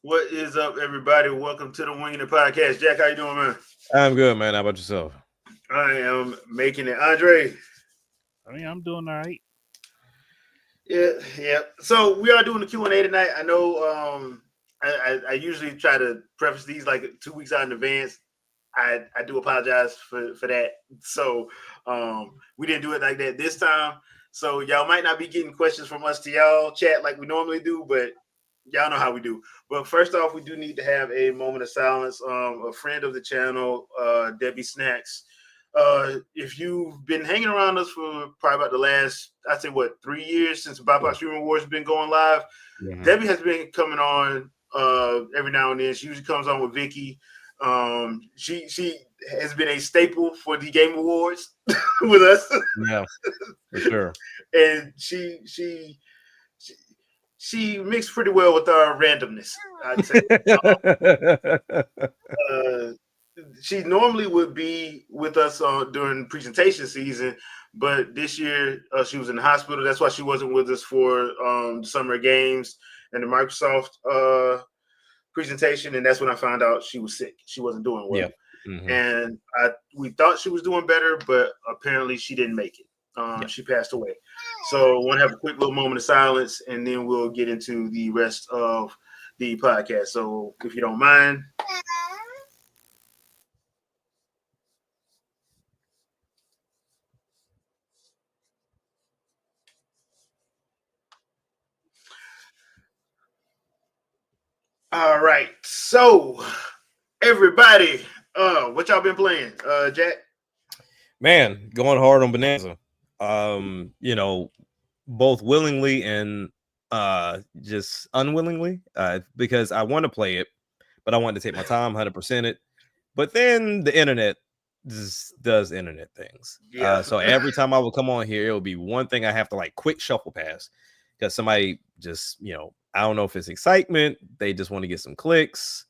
What is up, everybody? Welcome to the Wingin IT podcast. Jack, how you doing, man? I'm good, man. How about yourself? I am making it. Andre. I'm doing all right. Yeah. So we are doing the Q&A tonight. I know I usually try to preface these like 2 weeks out in advance. I do apologize for that. So we didn't do it like that this time. So y'all might not be getting questions from us to y'all chat like we normally do, but y'all know how we do. But first off, we do need to have a moment of silence. A friend of the channel, Debbie Snacks. If you've been hanging around us for probably about the last, I'd say, 3 years since BIPOC Streaming Wars has been going live, Debbie has been coming on every now and then. She usually comes on with Vicky. She has been a staple for the Game Awards with us. Yeah, for sure. And she mixed pretty well with our randomness, I'd say. She normally would be with us during presentation season, but this year she was in the hospital. That's why she wasn't with us for the summer games and the Microsoft presentation. And that's when I found out she was sick. She wasn't doing well. Yeah. Mm-hmm. And we thought she was doing better, but apparently she didn't make it. She passed away. So I want to have a quick little moment of silence, and then we'll get into the rest of the podcast. So if you don't mind. All right. So everybody, what y'all been playing? Jack? Man, going hard on Bonanza. Both willingly and just unwillingly, because I want to play it, but I want to take my time, 100% it. But then the internet does internet things. Yeah. So every time I will come on here, it'll be one thing I have to like quick shuffle past because somebody just, I don't know if it's excitement, they just want to get some clicks,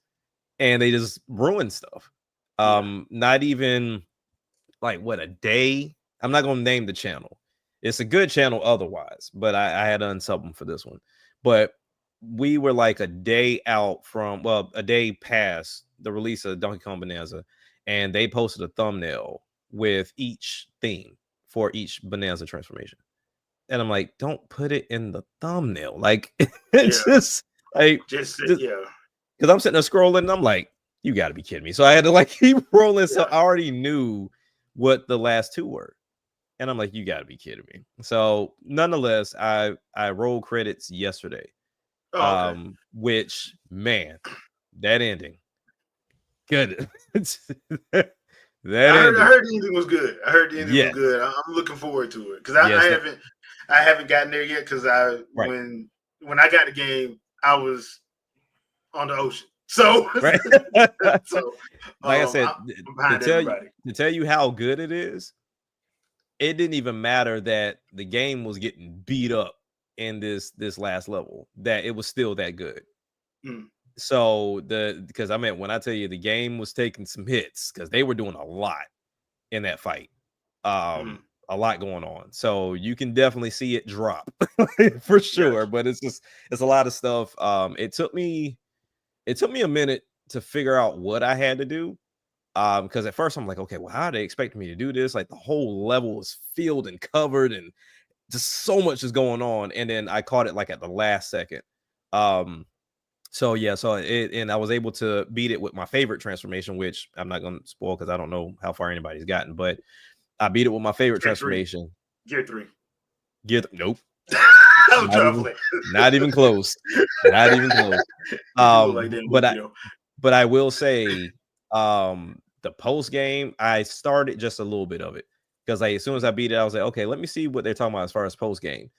and they just ruin stuff. Not even like a day. I'm not gonna name the channel. It's a good channel otherwise, but I had to unsub them for this one. But we were like a day past the release of Donkey Kong Bonanza, and they posted a thumbnail with each theme for each Bonanza transformation. And I'm like, don't put it in the thumbnail. Like, it's just like, because I'm sitting there scrolling, and I'm like, you got to be kidding me. So I had to like keep rolling. So I already knew what the last two were. And I'm like, you got to be kidding me. So nonetheless, I rolled credits yesterday. Okay. Which, man, that ending. Good. I heard the ending was good. Was good. I'm looking forward to it because I haven't gotten there yet because when I got the game, I was on the ocean. So, right. So like I said, to tell you how good it is, it didn't even matter that the game was getting beat up in this last level, that it was still that good. So because I mean, when I tell you the game was taking some hits, because they were doing a lot in that fight, a lot going on. So you can definitely see it drop for sure. Yes. But it's a lot of stuff. It took me a minute to figure out what I had to do. Because at first I'm like, okay, well, how are they expecting me to do this? Like the whole level is filled and covered, and just so much is going on. And then I caught it like at the last second. And I was able to beat it with my favorite transformation, which I'm not going to spoil because I don't know how far anybody's gotten, but I beat it with my favorite transformation. Gear 3. Nope. Not even close. Not even close. But I will say, the post game, I started just a little bit of it because as soon as I beat it, I was like, okay, let me see what they're talking about as far as post game.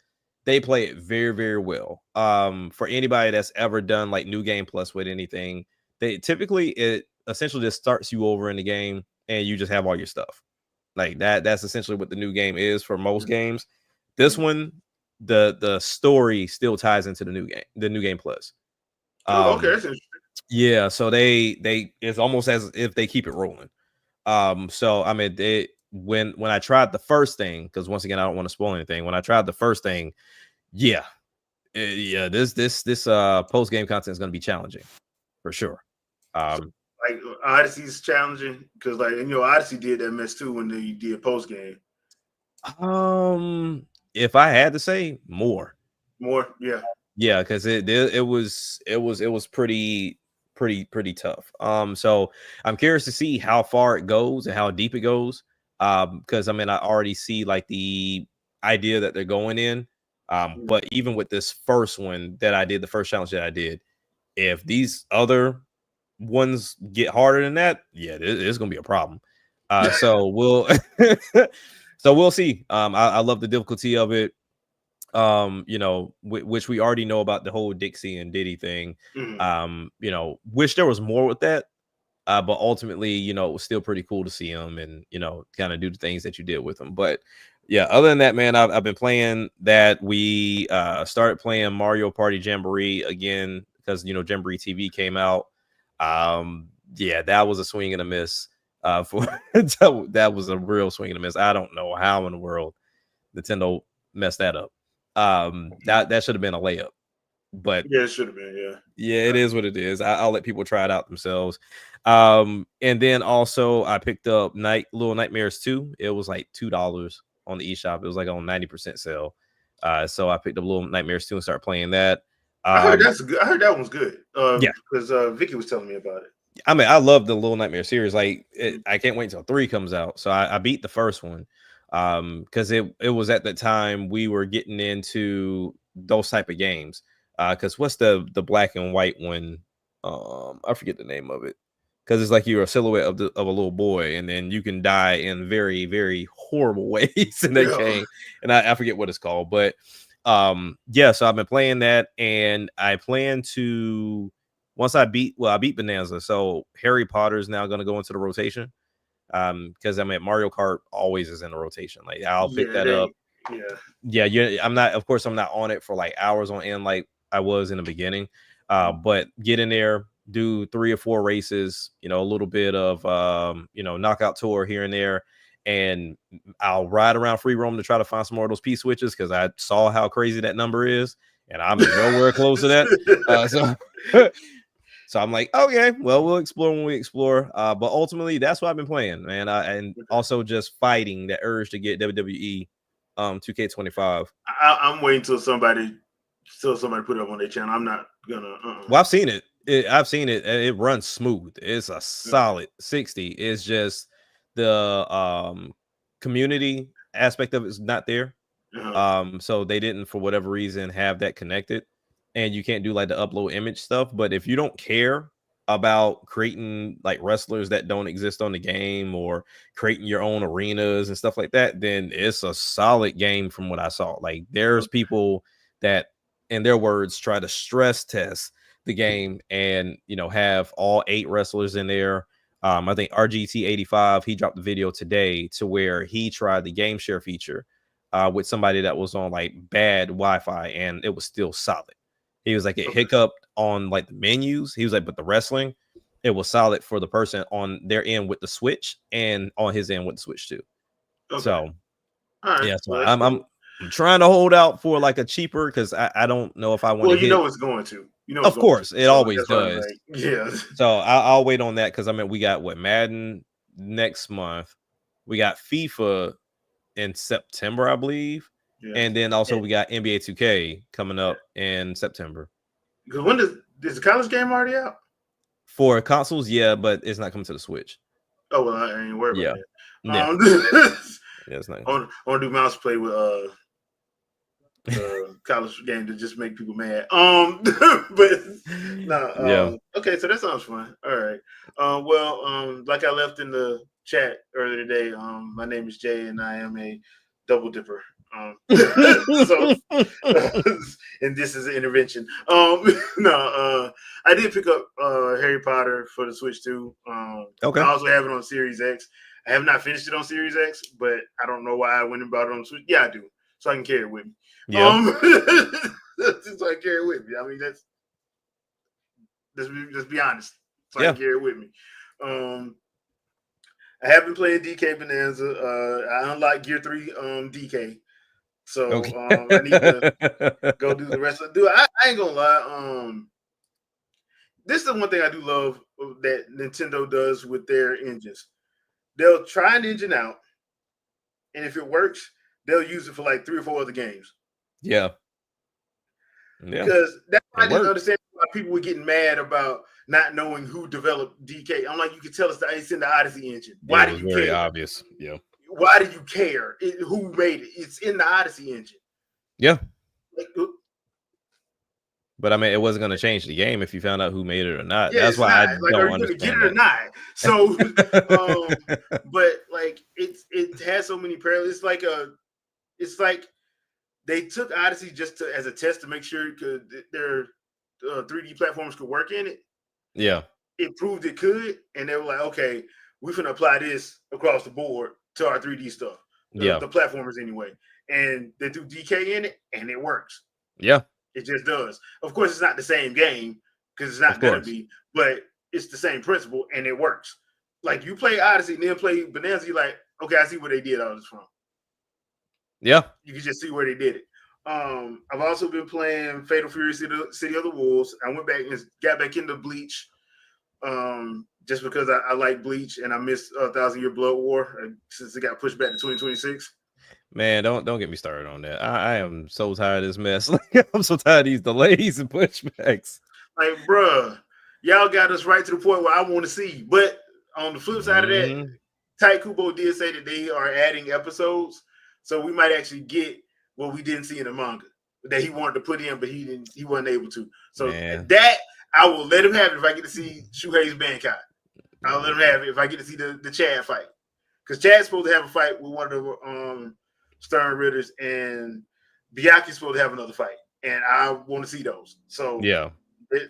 They play it very, very well. For anybody that's ever done like New Game Plus with anything, it essentially just starts you over in the game and you just have all your stuff. Like that's essentially what the new game is for most games. This one, the story still ties into the New Game Plus. Okay, that's interesting. Yeah, so they it's almost as if they keep it rolling. So I mean, when I tried the first thing, because once again I don't want to spoil anything. When I tried the first thing, this post game content is going to be challenging. for sure. Like Odyssey's challenging because, like, Odyssey did that mess too when they did post game. If I had to say, more, yeah, because it was pretty tough. So I'm curious to see how far it goes and how deep it goes. Because I mean, I already see like the idea that they're going in. But even with this first one that I did, the first challenge that I did, if these other ones get harder than that, yeah, it's gonna be a problem. So we'll we'll see. I love the difficulty of it. Which we already know about the whole Dixie and Diddy thing. Wish there was more with that. But ultimately, it was still pretty cool to see them and, kind of do the things that you did with them. But yeah, other than that, man, I've been playing that. We started playing Mario Party Jamboree again because, Jamboree TV came out. Yeah, that was a swing and a miss. That was a real swing and a miss. I don't know how in the world Nintendo messed that up. That should have been a layup. But yeah, it should have been. Yeah, it is what it is. I'll let people try it out themselves. And then also I picked up Little Nightmares 2. It was like $2 on the eShop. It was like on 90% sale. So I picked up Little Nightmares 2 and started playing that. I heard that's good. I heard that one's good. Yeah, because Vicky was telling me about it. I mean, I love the Little Nightmare series. Like, I can't wait until 3 comes out. So I beat the first one. Because it was at the time we were getting into those type of games. Because what's the black and white one? I forget the name of it. Because it's like you're a silhouette of a little boy, and then you can die in very, very horrible ways in that game. And I forget what it's called, but yeah. So I've been playing that, and I plan to once I beat Bonanza. So Harry Potter is now going to go into the rotation. Because I mean Mario Kart always is in the rotation. Like I'll pick that up. Yeah. I'm not on it for like hours on end like I was in the beginning. But get in there, do 3 or 4 races, a little bit of knockout tour here and there, and I'll ride around free roam to try to find some more of those P switches because I saw how crazy that number is, and I'm nowhere close to that. So I'm like, okay, well, we'll explore when we explore. But ultimately, that's what I've been playing, man. And also just fighting that urge to get WWE 2K25. I'm waiting till somebody put it up on their channel. I'm not gonna. Well, I've seen it. I've seen it. And it runs smooth. It's a solid 60. It's just the community aspect of it is not there. So they didn't, for whatever reason, have that connected. And you can't do like the upload image stuff. But if you don't care about creating like wrestlers that don't exist on the game or creating your own arenas and stuff like that, then it's a solid game from what I saw. Like there's people that, in their words, try to stress test the game and have all 8 wrestlers in there. I think RGT85, he dropped the video today to where he tried the game share feature with somebody that was on like bad Wi-Fi, and it was still solid. He was like, it hiccuped on like the menus. He was like, but the wrestling, it was solid for the person on their end with the Switch and on his end with the Switch too. So, yeah, so I'm trying to hold out for like a cheaper because I don't know if I want to. Well, it's going to. Of course, it always does. Like, yeah. So I'll wait on that because I mean we got Madden next month, we got FIFA in September, I believe. And then also we got NBA 2K coming up in September. Because when is the college game already out? For consoles, yeah, but it's not coming to the Switch. Oh well, I ain't worried about that. Yeah, it's not. I want to do mouse play with college game to just make people mad. But no. Okay, so that sounds fun. All right. Well, like I left in the chat earlier today, my name is Jay, and I am a double dipper. So, and this is an intervention. I did pick up Harry Potter for the Switch too. Okay. I also have it on Series X. I have not finished it on Series X, but I don't know why I went and bought it on Switch. Yeah, I do, so I can carry it with me. Yeah. So I carry it with me. I mean, let's be honest. So I can carry it with me. I have been playing DK Bonanza. I unlocked Gear 3 DK. So I need to go do the rest of it. Dude, I ain't gonna lie. this is the one thing I do love that Nintendo does with their engines. They'll try an engine out, and if it works, they'll use it for like 3 or 4 other games. Yeah. Because that's why I didn't understand why people were getting mad about not knowing who developed DK. I'm like, you can tell us that it's in the Odyssey engine. Why do you very care? Obvious. Yeah. Why do you care who made it? It's in the Odyssey engine. Yeah. Like, but I mean, it wasn't going to change the game if you found out who made it or not. Yeah, that's why I like, don't are you going to get it that. or not? So, but like it has so many parallels. It's like they took Odyssey just as a test to make sure their 3D platforms could work in it. Yeah, it proved it could, and they were like, okay, we're going to apply this across the board to our 3D stuff. The platformers anyway, and they threw DK in it, and it works. Yeah. It just does. Of course, it's not the same game because it's not going to be, but it's the same principle and it works. Like you play Odyssey and then play Bonanza, you're like, okay, I see where they did all this from. Yeah. You can just see where they did it. I've also been playing Fatal Fury City of the Wolves. I went back and got back into Bleach just because I like Bleach and I missed 1,000 Year Blood War since it got pushed back to 2026. Man, don't get me started on that. I am so tired of this mess. Like, I'm so tired of these delays and pushbacks. Like, bruh, y'all got us right to the point where I want to see. But on the flip side of that, Tai Kubo did say that they are adding episodes, so we might actually get what we didn't see in the manga that he wanted to put in, but he wasn't able to. So that I will let him have it if I get to see Shuhei's Bankai. I'll let him have it if I get to see the Chad fight, because Chad's supposed to have a fight with one of the Stern Ritters, and Byaku's supposed to have another fight, and I want to see those. So yeah,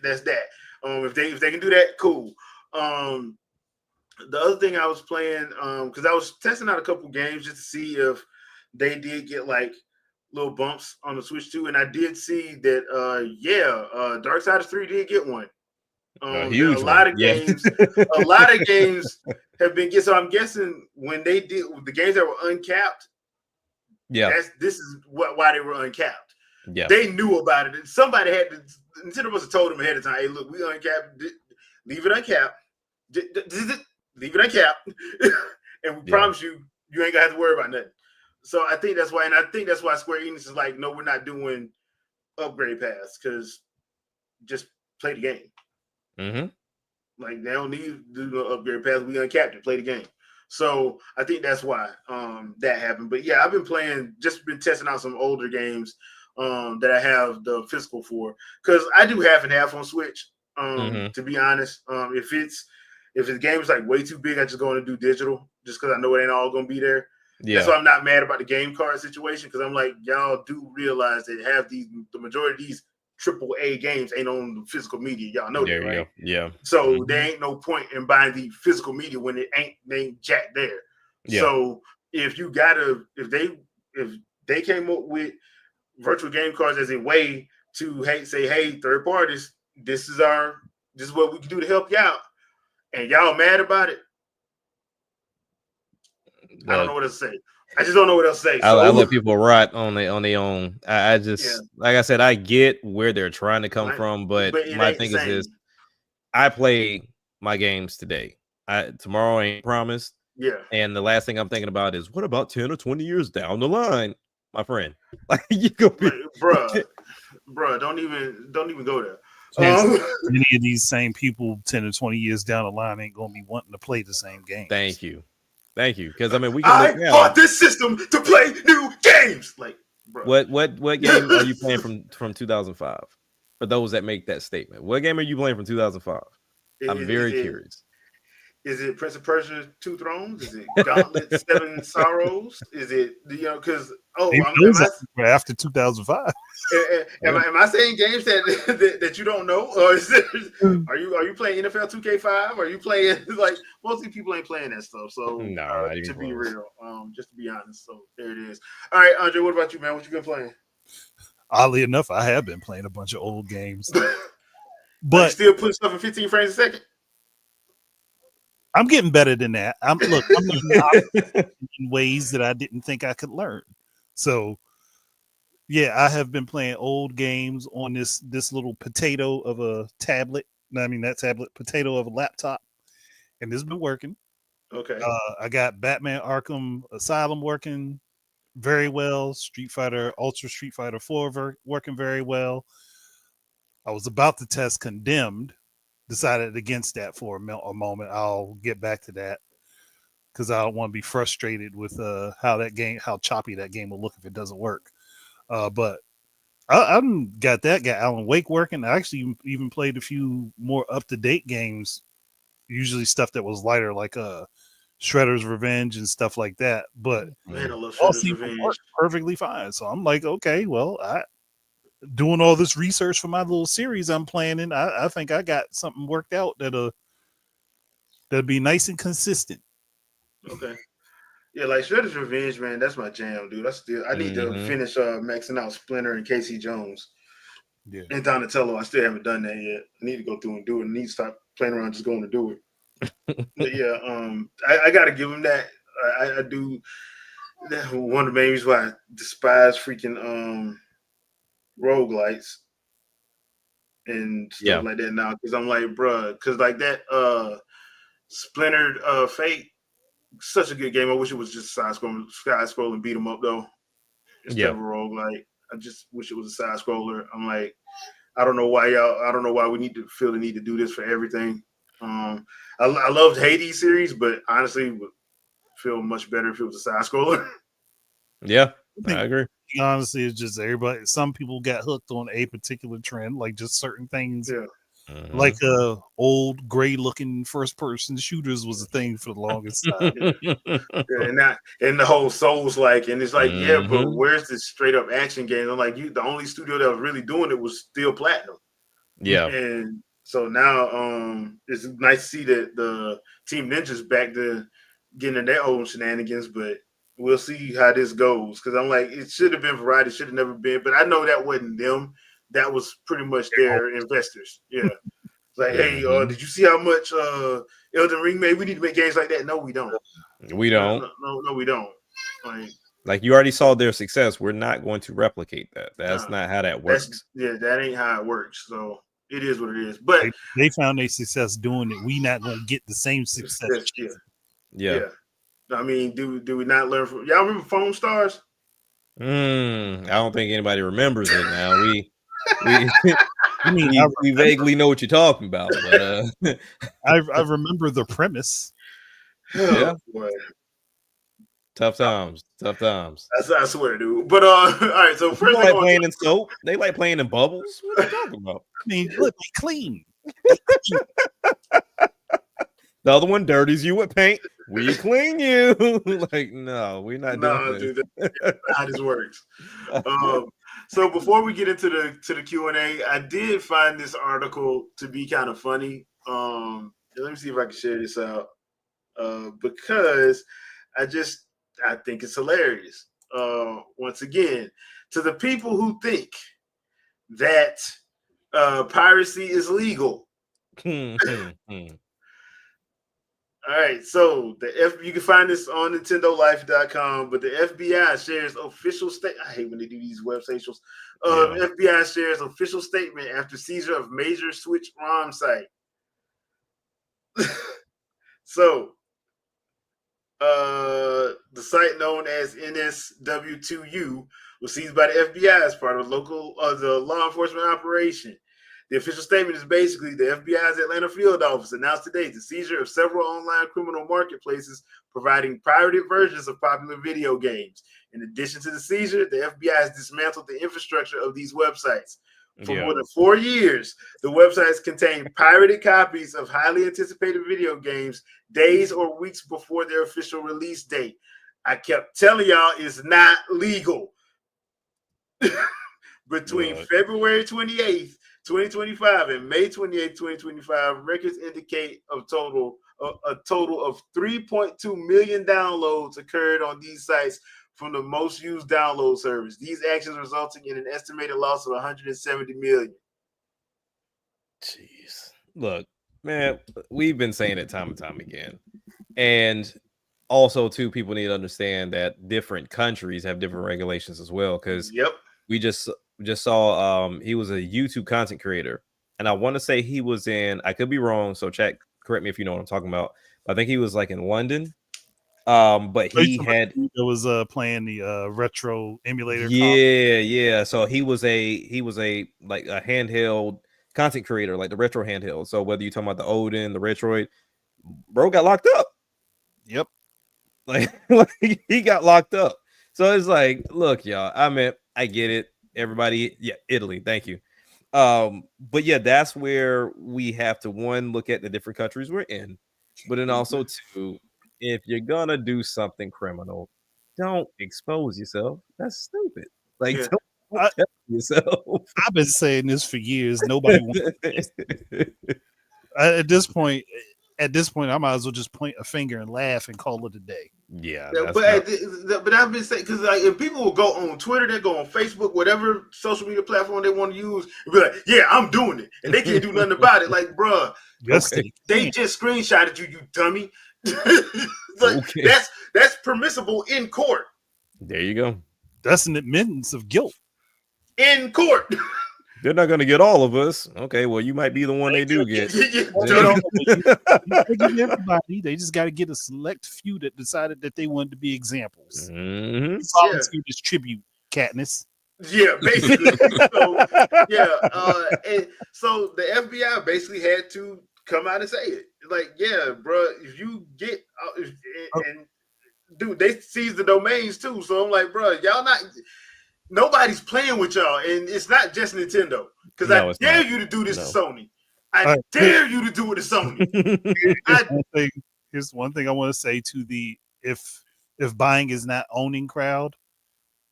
that's that. If they can do that, cool. The other thing I was playing, because I was testing out a couple games just to see if they did get like little bumps on the Switch too, and I did see that Darksiders 3 did get one. A huge a lot of games have been get. So I'm guessing when they did the games that were uncapped, this is why they were uncapped. Yeah, they knew about it. Somebody had to. Nintendo must have told them ahead of time. Hey, look, we uncapped. Leave it uncapped. Leave it uncapped, and we promise you ain't gonna have to worry about nothing. So I think that's why, and I think that's why Square Enix is like, no, we're not doing upgrade paths because just play the game. Mm-hmm. Like they don't need to do no upgrade paths. We uncapped it, play the game. So I think that's why that happened. But yeah, I've been been testing out some older games that I have the physical for, because I do half and half on Switch. To be honest, if the game is like way too big, I just go in and do digital just because I know it ain't all gonna be there. Yeah. That's why I'm not mad about the game card situation, because I'm like, y'all do realize that the majority of these AAA games ain't on the physical media. Y'all know that, right? Yeah. So there ain't no point in buying the physical media when it ain't jack there. Yeah. So if they came up with virtual game cards as a way to say, hey, third parties, this is what we can do to help you out, and y'all mad about it, I don't know what else to say. I just don't know what else to say. I let people rot on their own. I just, like I said, I get where they're trying to come from, but my thing is this: I play my games today. Tomorrow ain't promised. Yeah. And the last thing I'm thinking about is, what about 10 or 20 years down the line, my friend? Like, you go, bruh, don't even go there. Many of these same people 10 or 20 years down the line ain't gonna be wanting to play the same game. Thank you. Because I mean, I bought this system to play new games. Like, bro. What game are you playing from 2005? For those that make that statement, what game are you playing from 2005? I'm very curious. Is it Prince of Persia: Two Thrones? Is it Gauntlet: Seven Sorrows? Is it because after 2005? Am I saying games that you don't know, or are you playing NFL 2K5? Are you playing like most of the people ain't playing that stuff? So no, to be real, just to be honest. So there it is. All right, Andre, what about you, man? What you been playing? Oddly enough, I have been playing a bunch of old games, but still putting stuff in 15 frames a second. I'm getting better than that. I'm learning in ways that I didn't think I could learn. So, yeah, I have been playing old games on this little potato of a tablet, that tablet potato of a laptop, and it's been working. Okay. I got Batman Arkham Asylum working very well. Ultra Street Fighter 4 working very well. I was about to test Condemned, decided against that for a moment. I'll get back to that because I don't want to be frustrated with how choppy that game will look if it doesn't work. But I got Alan Wake working. I actually even played a few more up to date games, usually stuff that was lighter, like Shredder's Revenge and stuff like that. But Man, I love all Shredder's seemed to Revenge. work perfectly fine. So I'm like, okay, well, doing all this research for my little series I'm planning, I think I got something worked out that'll be nice and consistent. Okay. Yeah, like Shredder's Revenge, man, that's my jam, dude. I need to finish maxing out Splinter and Casey Jones. Yeah. And Donatello, I still haven't done that yet. I need to go through and do it. I need to stop playing around just going to do it. But yeah, I gotta give him that. I do. One of the main reasons why I despise freaking roguelites and stuff like that now, because I'm like, bruh, because like that Splintered Fate, such a good game. I wish it was just side scrolling beat 'em up though, instead of a roguelite. I just wish it was a side scroller. I'm like, I don't know why we need to feel the need to do this for everything. I loved Hades series, but honestly, would feel much better if it was a side scroller. Yeah, I agree. Honestly, it's just everybody. Some people got hooked on a particular trend, like just certain things. Yeah. Like old gray looking first person shooters was a thing for the longest time. And the whole Souls like, and it's like, yeah, but where's this straight up action game? I'm like, the only studio that was really doing it was Steel Platinum. Yeah. And so now it's nice to see that the Team Ninja's back to getting in their own shenanigans, but we'll see how this goes. Because I'm like, it should have been variety, should have never been. But I know that wasn't them. That was pretty much their investors. Yeah. Like, hey, did you see how much Elden Ring made? We need to make games like that. No, we don't. We don't. No, we don't. Like you already saw their success. We're not going to replicate that. That's not how that works. That ain't how it works. So it is what it is. But they found their success doing it. We not gonna get the same success. Yeah. I mean, do we not learn from y'all remember Phone Stars? I don't think anybody remembers it now. We vaguely know what you're talking about, but I remember the premise. Yeah. Tough times. I swear, dude. But all right. So first, they like playing in soap. They like playing in bubbles. What are you talking about? I mean, look, they clean. The other one dirties you with paint. We clean you. Like, no, we're not doing this. Dude, that's how this works. So before we get into the Q&A, I did find this article to be kind of funny. Let me see if I can share this out because I think it's hilarious. Once again, to the people who think that piracy is legal. All right, so you can find this on NintendoLife.com, but the FBI shares official statement. I hate when they do these web socials. The FBI shares official statement after seizure of major Switch ROM site. So, the site known as NSW2U was seized by the FBI as part of the law enforcement operation. The official statement is basically the FBI's Atlanta field office announced today the seizure of several online criminal marketplaces providing pirated versions of popular video games. In addition to the seizure, the FBI has dismantled the infrastructure of these websites. For more than 4 years, the websites contain pirated copies of highly anticipated video games days or weeks before their official release date. I kept telling y'all it's not legal. Between February 28th, 2025 and May 28th, 2025, records indicate a total of 3.2 million downloads occurred on these sites from the most used download service. These actions resulting in an estimated loss of 170 million. Jeez. Look, man, we've been saying it time and time again. And also, too, people need to understand that different countries have different regulations as well. Because we just saw he was a YouTube content creator and I want to say he was in. I could be wrong, so check. Correct me if you know what I'm talking about. I think he was like in London. But he had playing the retro emulator. Yeah. So he was a like a handheld content creator, like the retro handheld. So whether you're talking about the Odin, the Retroid, bro got locked up. Yep. Like he got locked up. So it's like, look, y'all. I mean, I get it. Everybody, yeah, Italy. Thank you. But yeah, that's where we have to look at the different countries we're in, but then also two, if you're gonna do something criminal, don't expose yourself. That's stupid. Like, don't tell yourself. I've been saying this for years. Nobody wants at this point. At this point, I might as well just point a finger and laugh and call it a day. Yeah, but I've been saying, because like if people will go on Twitter, they go on Facebook, whatever social media platform they want to use, and be like, "Yeah, I'm doing it," and they can't do nothing about it. Like, bruh, yes, they just screenshotted you dummy. Like, that's permissible in court. There you go. That's an admittance of guilt in court. They're not going to get all of us. Okay, well, you might be the one they do get. Everybody, they just got to get a select few that decided that they wanted to be examples. Mm-hmm. Volunteer this tribute, Katniss. Yeah, basically. And so the FBI basically had to come out and say it. Like, yeah, bro, if you get and dude, they seized the domains too. So I'm like, bro, y'all not. Nobody's playing with y'all, and it's not just Nintendo. Because I dare you to do this to Sony. I dare you to do it to Sony. Here's one thing I want to say to the if buying is not owning crowd,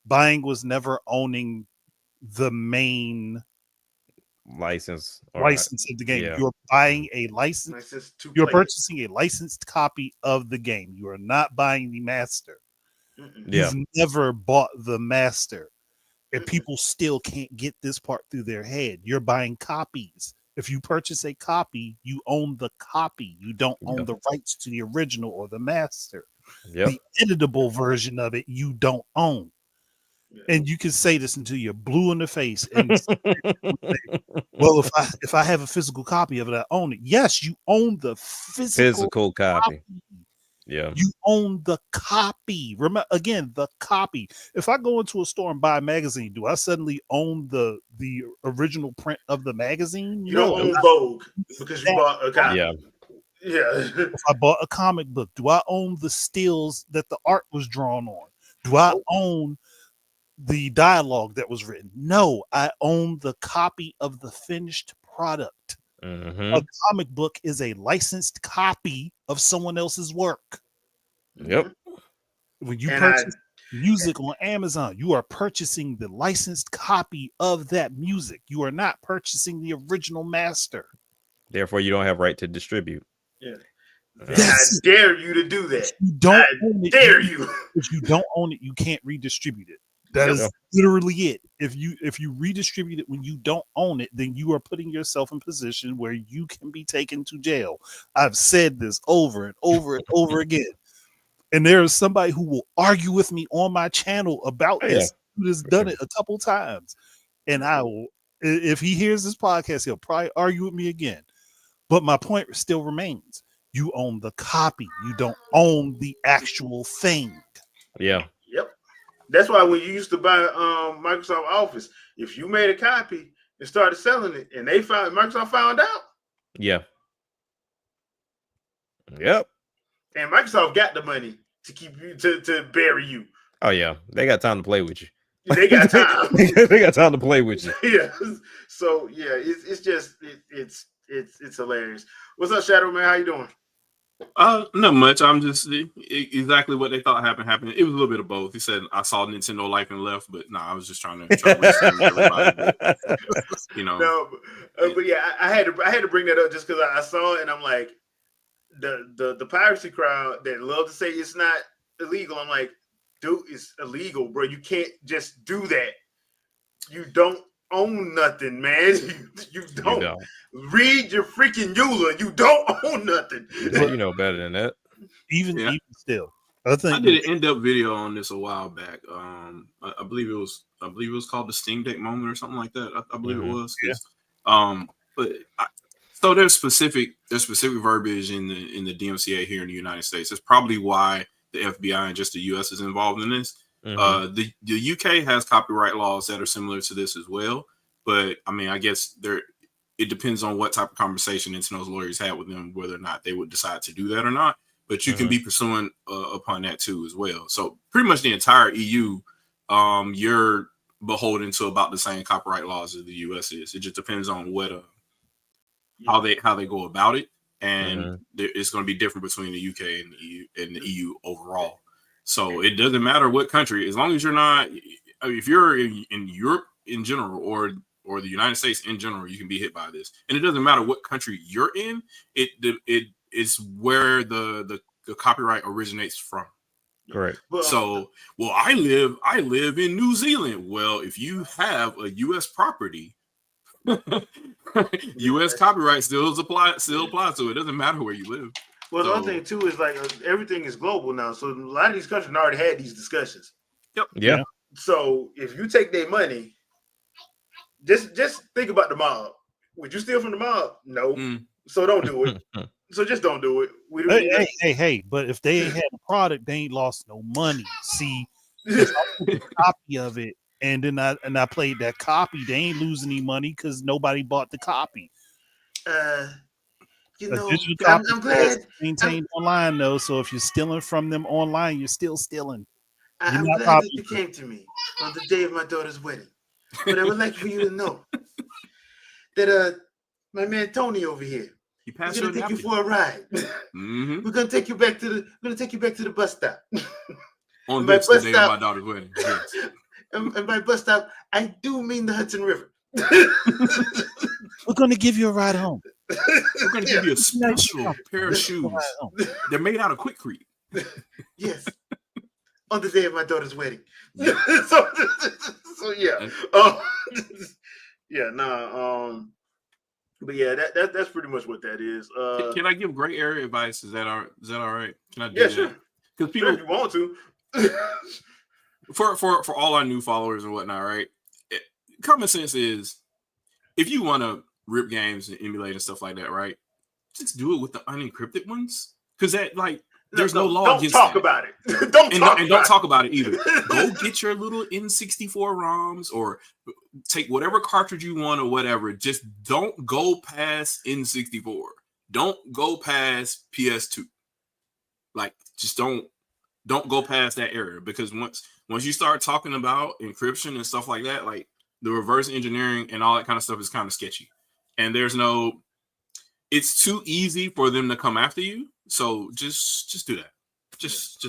buying was never owning the main license of the game. Yeah. You're buying a license. You're purchasing a licensed copy of the game. You are not buying the master. Yeah. You've never bought the master. And people still can't get this part through their head. You're buying copies. If you purchase a copy, you own the copy. You don't own the rights to the original or the master. The editable version of it, you don't own. And you can say this until you're blue in the face. And say, well, if I have a physical copy of it, I own it. Yes, you own the physical copy. Yeah, you own the copy. Remember, again, the copy. If I go into a store and buy a magazine, do I suddenly own the original print of the magazine? You don't own Vogue because you bought a copy. Yeah. If I bought a comic book, do I own the stills that the art was drawn on? Do I own the dialogue that was written? No, I own the copy of the finished product. Mm-hmm. A comic book is a licensed copy of someone else's work. Yep. When you purchase music on Amazon, you are purchasing the licensed copy of that music. You are not purchasing the original master. Therefore, you don't have right to distribute. Yeah. I dare you to do that. You don't own it. Dare you? If you don't own it, you can't redistribute it. That is literally it. If you redistribute it when you don't own it, then you are putting yourself in position where you can be taken to jail. I've said this over and over and over again. And there is somebody who will argue with me on my channel about this. Who has done it a couple times. And I will, if he hears this podcast, he'll probably argue with me again. But my point still remains. You own the copy. You don't own the actual thing. Yeah. Yep. That's why when you used to buy Microsoft Office, if you made a copy and started selling it, and Microsoft found out. Yeah. Yep. And Microsoft got the money to keep you to bury you. Oh yeah, they got time to play with you. They got time. They got time to play with you. Yeah. So yeah, it's just it's hilarious. What's up, Shadow Man? How you doing? Not much. I'm just exactly what they thought happened. It was a little bit of both. He said I saw Nintendo Life and left, but no, I was just trying to everybody. But, No, but yeah, I had to bring that up just because I saw it and I'm like, the piracy crowd that love to say it's not illegal. I'm like, dude, it's illegal, bro. You can't just do that. You don't own nothing, man. You don't. Read your freaking EULA. You don't own nothing. You know better than that. Even still, I did an in-depth video on this a while back. I believe it was called the Steam Deck moment or something like that. I believe it was. Yeah. But so there's specific verbiage in the DMCA here in the United States. That's probably why the FBI and just the U.S. is involved in this. The UK has copyright laws that are similar to this as well. But I mean, I guess it depends on what type of conversation Nintendo's lawyers had with them, whether or not they would decide to do that or not. But you can be pursuing upon that too as well. So pretty much the entire EU, you're beholden to about the same copyright laws as the US is. It just depends on what how they go about it, and it's going to be different between the UK and the EU overall. So it doesn't matter what country, as long as you're not, I mean, if you're in Europe in general or the United States in general, you can be hit by this. And it doesn't matter what country you're in. It is where the copyright originates from. Correct. So, I live in New Zealand. Well, if you have a U.S. property, U.S. copyright still applies to it. It doesn't matter where you live. Well, the other thing too is like everything is global now. So a lot of these countries already had these discussions. Yep. Yeah. So if you take their money, just think about the mob. Would you steal from the mob? No. So don't do it. So just don't do it. Hey! But if they ain't had a product, they ain't lost no money. See, a copy of it, and then I played that copy. They ain't losing any money because nobody bought the copy. You know, I'm glad maintained online though. So if you're stealing from them online, you're still stealing. I'm glad that you came to me on the day of my daughter's wedding. But I would like for you to know that my man Tony over here, he's gonna take you for a ride. We're gonna take you back to the bus stop. On this the day of my daughter's wedding. Yes. And by bus stop, I do mean the Hudson River. We're gonna give you a ride home. We're gonna give you a special pair of shoes. They're made out of Quikrete. Yes. On the day of my daughter's wedding. so yeah. But yeah, that's pretty much what that is. Can I give gray area advice? Is that all right? Can I do that? Sure. Because people, if you want to. for all our new followers and whatnot, right? Common sense is, if you want to rip games and emulate and stuff like that, right? Just do it with the unencrypted ones, because that there's no law against that. About it. Don't talk about it either. Go get your little N64 ROMs or take whatever cartridge you want or whatever. Just don't go past N64. Don't go past PS2. Like, just don't go past that area, because once you start talking about encryption and stuff like that, like the reverse engineering and all that kind of stuff is kind of sketchy. And it's too easy for them to come after you. So just do that. Just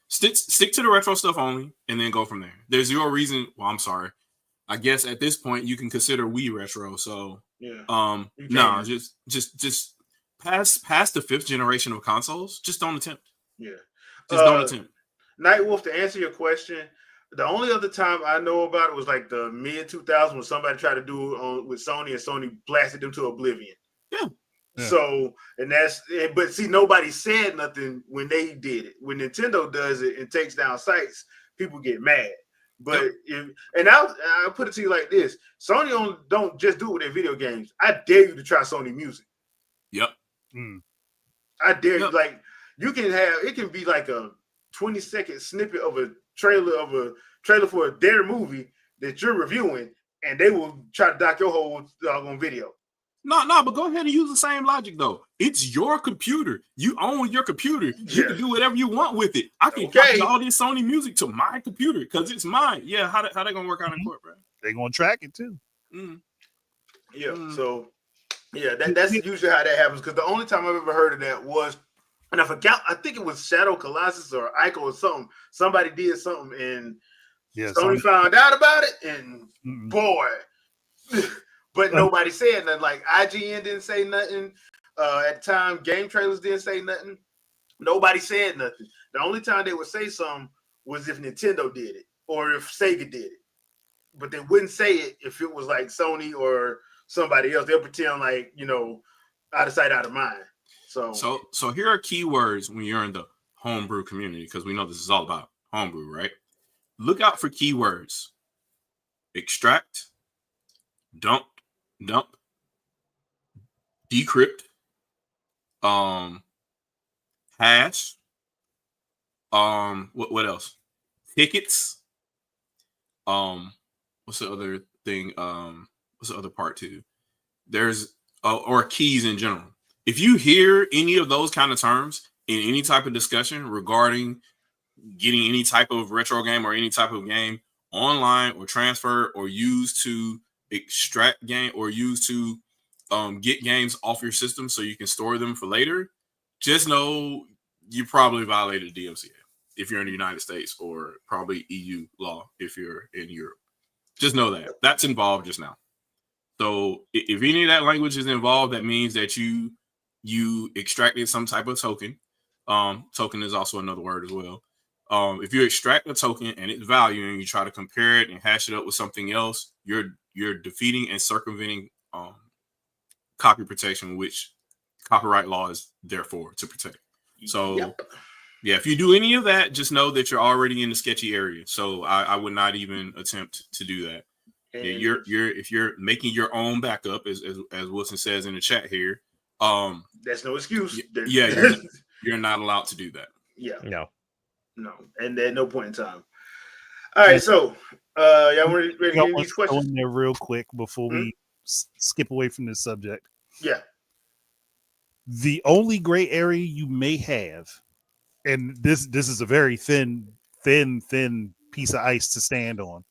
stick to the retro stuff only, and then go from there. There's zero reason. Well, I'm sorry. I guess at this point you can consider Wii retro. So just past the 5th generation of consoles. Just don't attempt. Yeah. Just don't attempt. Nightwolf, to answer your question, the only other time I know about it was like the mid 2000s when somebody tried to do it with Sony, and Sony blasted them to oblivion. Yeah. So, but see, nobody said nothing when they did it. When Nintendo does it and takes down sites, people get mad. But I'll put it to you like this: Sony don't just do it with their video games. I dare you to try Sony Music. Yep. I dare you. Like, you can it can be like a 20-second snippet of a trailer for their movie that you're reviewing, and they will try to dock your whole doggone video. No, but go ahead and use the same logic though. It's your computer. You own your computer. You can do whatever you want with it. I can copy all this Sony music to my computer because it's mine. Yeah, how they gonna work out in court, bro? They're gonna track it too. So that's usually how that happens. Because the only time I've ever heard of that was, and I forgot, I think it was Shadow Colossus or Ico or something. Somebody did something, and Sony found out about it, and boy. But nobody said nothing. Like, IGN didn't say nothing. At the time, Game Trailers didn't say nothing. Nobody said nothing. The only time they would say something was if Nintendo did it or if Sega did it. But they wouldn't say it if it was like Sony or somebody else. They'll pretend like, out of sight, out of mind. So here are keywords when you're in the homebrew community, because we know this is all about homebrew, right? Look out for keywords: extract, dump, Decrypt, hash, what else? Tickets. What's the other thing? What's the other part too? There's or keys in general. If you hear any of those kind of terms in any type of discussion regarding getting any type of retro game or any type of game online or transfer or used to extract game or used to get games off your system so you can store them for later, just know you probably violated DMCA if you're in the United States, or probably EU law if you're in Europe. Just know that that's involved just now. So if any of that language is involved, that means that you extracted some type of token. Token is also another word as well. If you extract a token and its value and you try to compare it and hash it up with something else, you're defeating and circumventing copy protection, which copyright law is there for, to protect. So yeah, if you do any of that, just know that you're already in the sketchy area. So I would not even attempt to do that. If you're making your own backup, as Wilson says in the chat here, that's no excuse. You're not allowed to do that. Yeah, no, and at no point in time. All right, so y'all ready to get these questions in there real quick before we skip away from this subject? Yeah, the only gray area you may have, and this is a very thin piece of ice to stand on,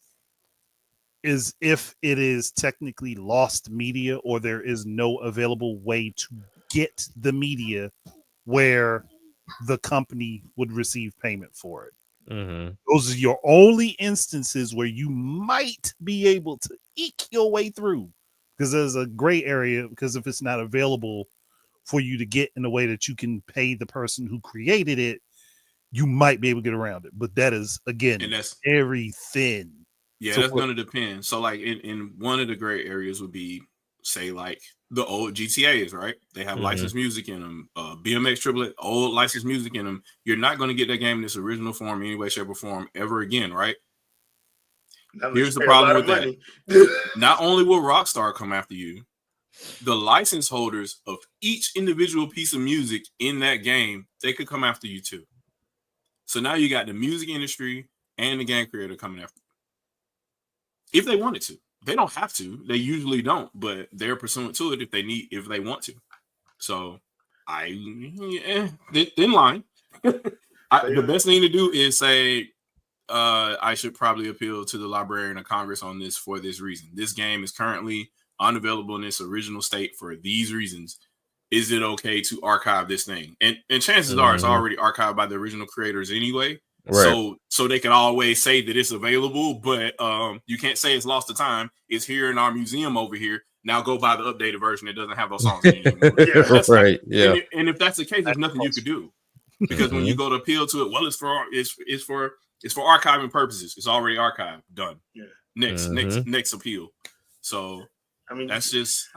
is if it is technically lost media or there is no available way to get the media where the company would receive payment for it. Mm-hmm. Those are your only instances where you might be able to eke your way through, because there's a gray area, because if it's not available for you to get in a way that you can pay the person who created it, you might be able to get around it. But that is, again, and that's very thin. Yeah, so that's going to depend. So like in one of the gray areas would be, say, like the old GTAs, right? They have licensed music in them. BMX Triplet, old licensed music in them. You're not going to get that game in its original form, any way, shape, or form ever again, right? Here's the problem with that. Not only will Rockstar come after you, the license holders of each individual piece of music in that game, they could come after you too. So now you got the music industry and the game creator coming after you. If they wanted to. They don't have to. They usually don't, but they're pursuant to it if they want to. So in line. The best thing to do is say, I should probably appeal to the Librarian of Congress on this for this reason. This game is currently unavailable in its original state for these reasons. Is it okay to archive this thing? And chances are it's already archived by the original creators anyway. Right. So they can always say that it's available, but you can't say it's lost to time. It's here in our museum over here. Now go buy the updated version. It doesn't have those songs anymore. Right. Yeah. And if that's the case, there's nothing you could do, because when you go to appeal to it, well, it's for archiving purposes. It's already archived. Done. Yeah. Next appeal. So I mean, that's just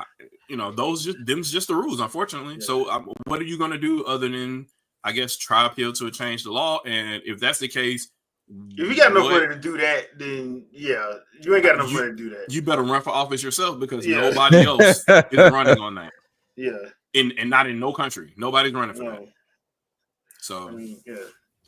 them's just the rules, unfortunately. Yeah. So what are you going to do other than, I guess, try to appeal to change the law? And if that's the case, if you got enough money to do that, then yeah, you ain't got enough money to do that. You better run for office yourself, because nobody else is running on that. Yeah, and not in no country, nobody's running for that. So I mean,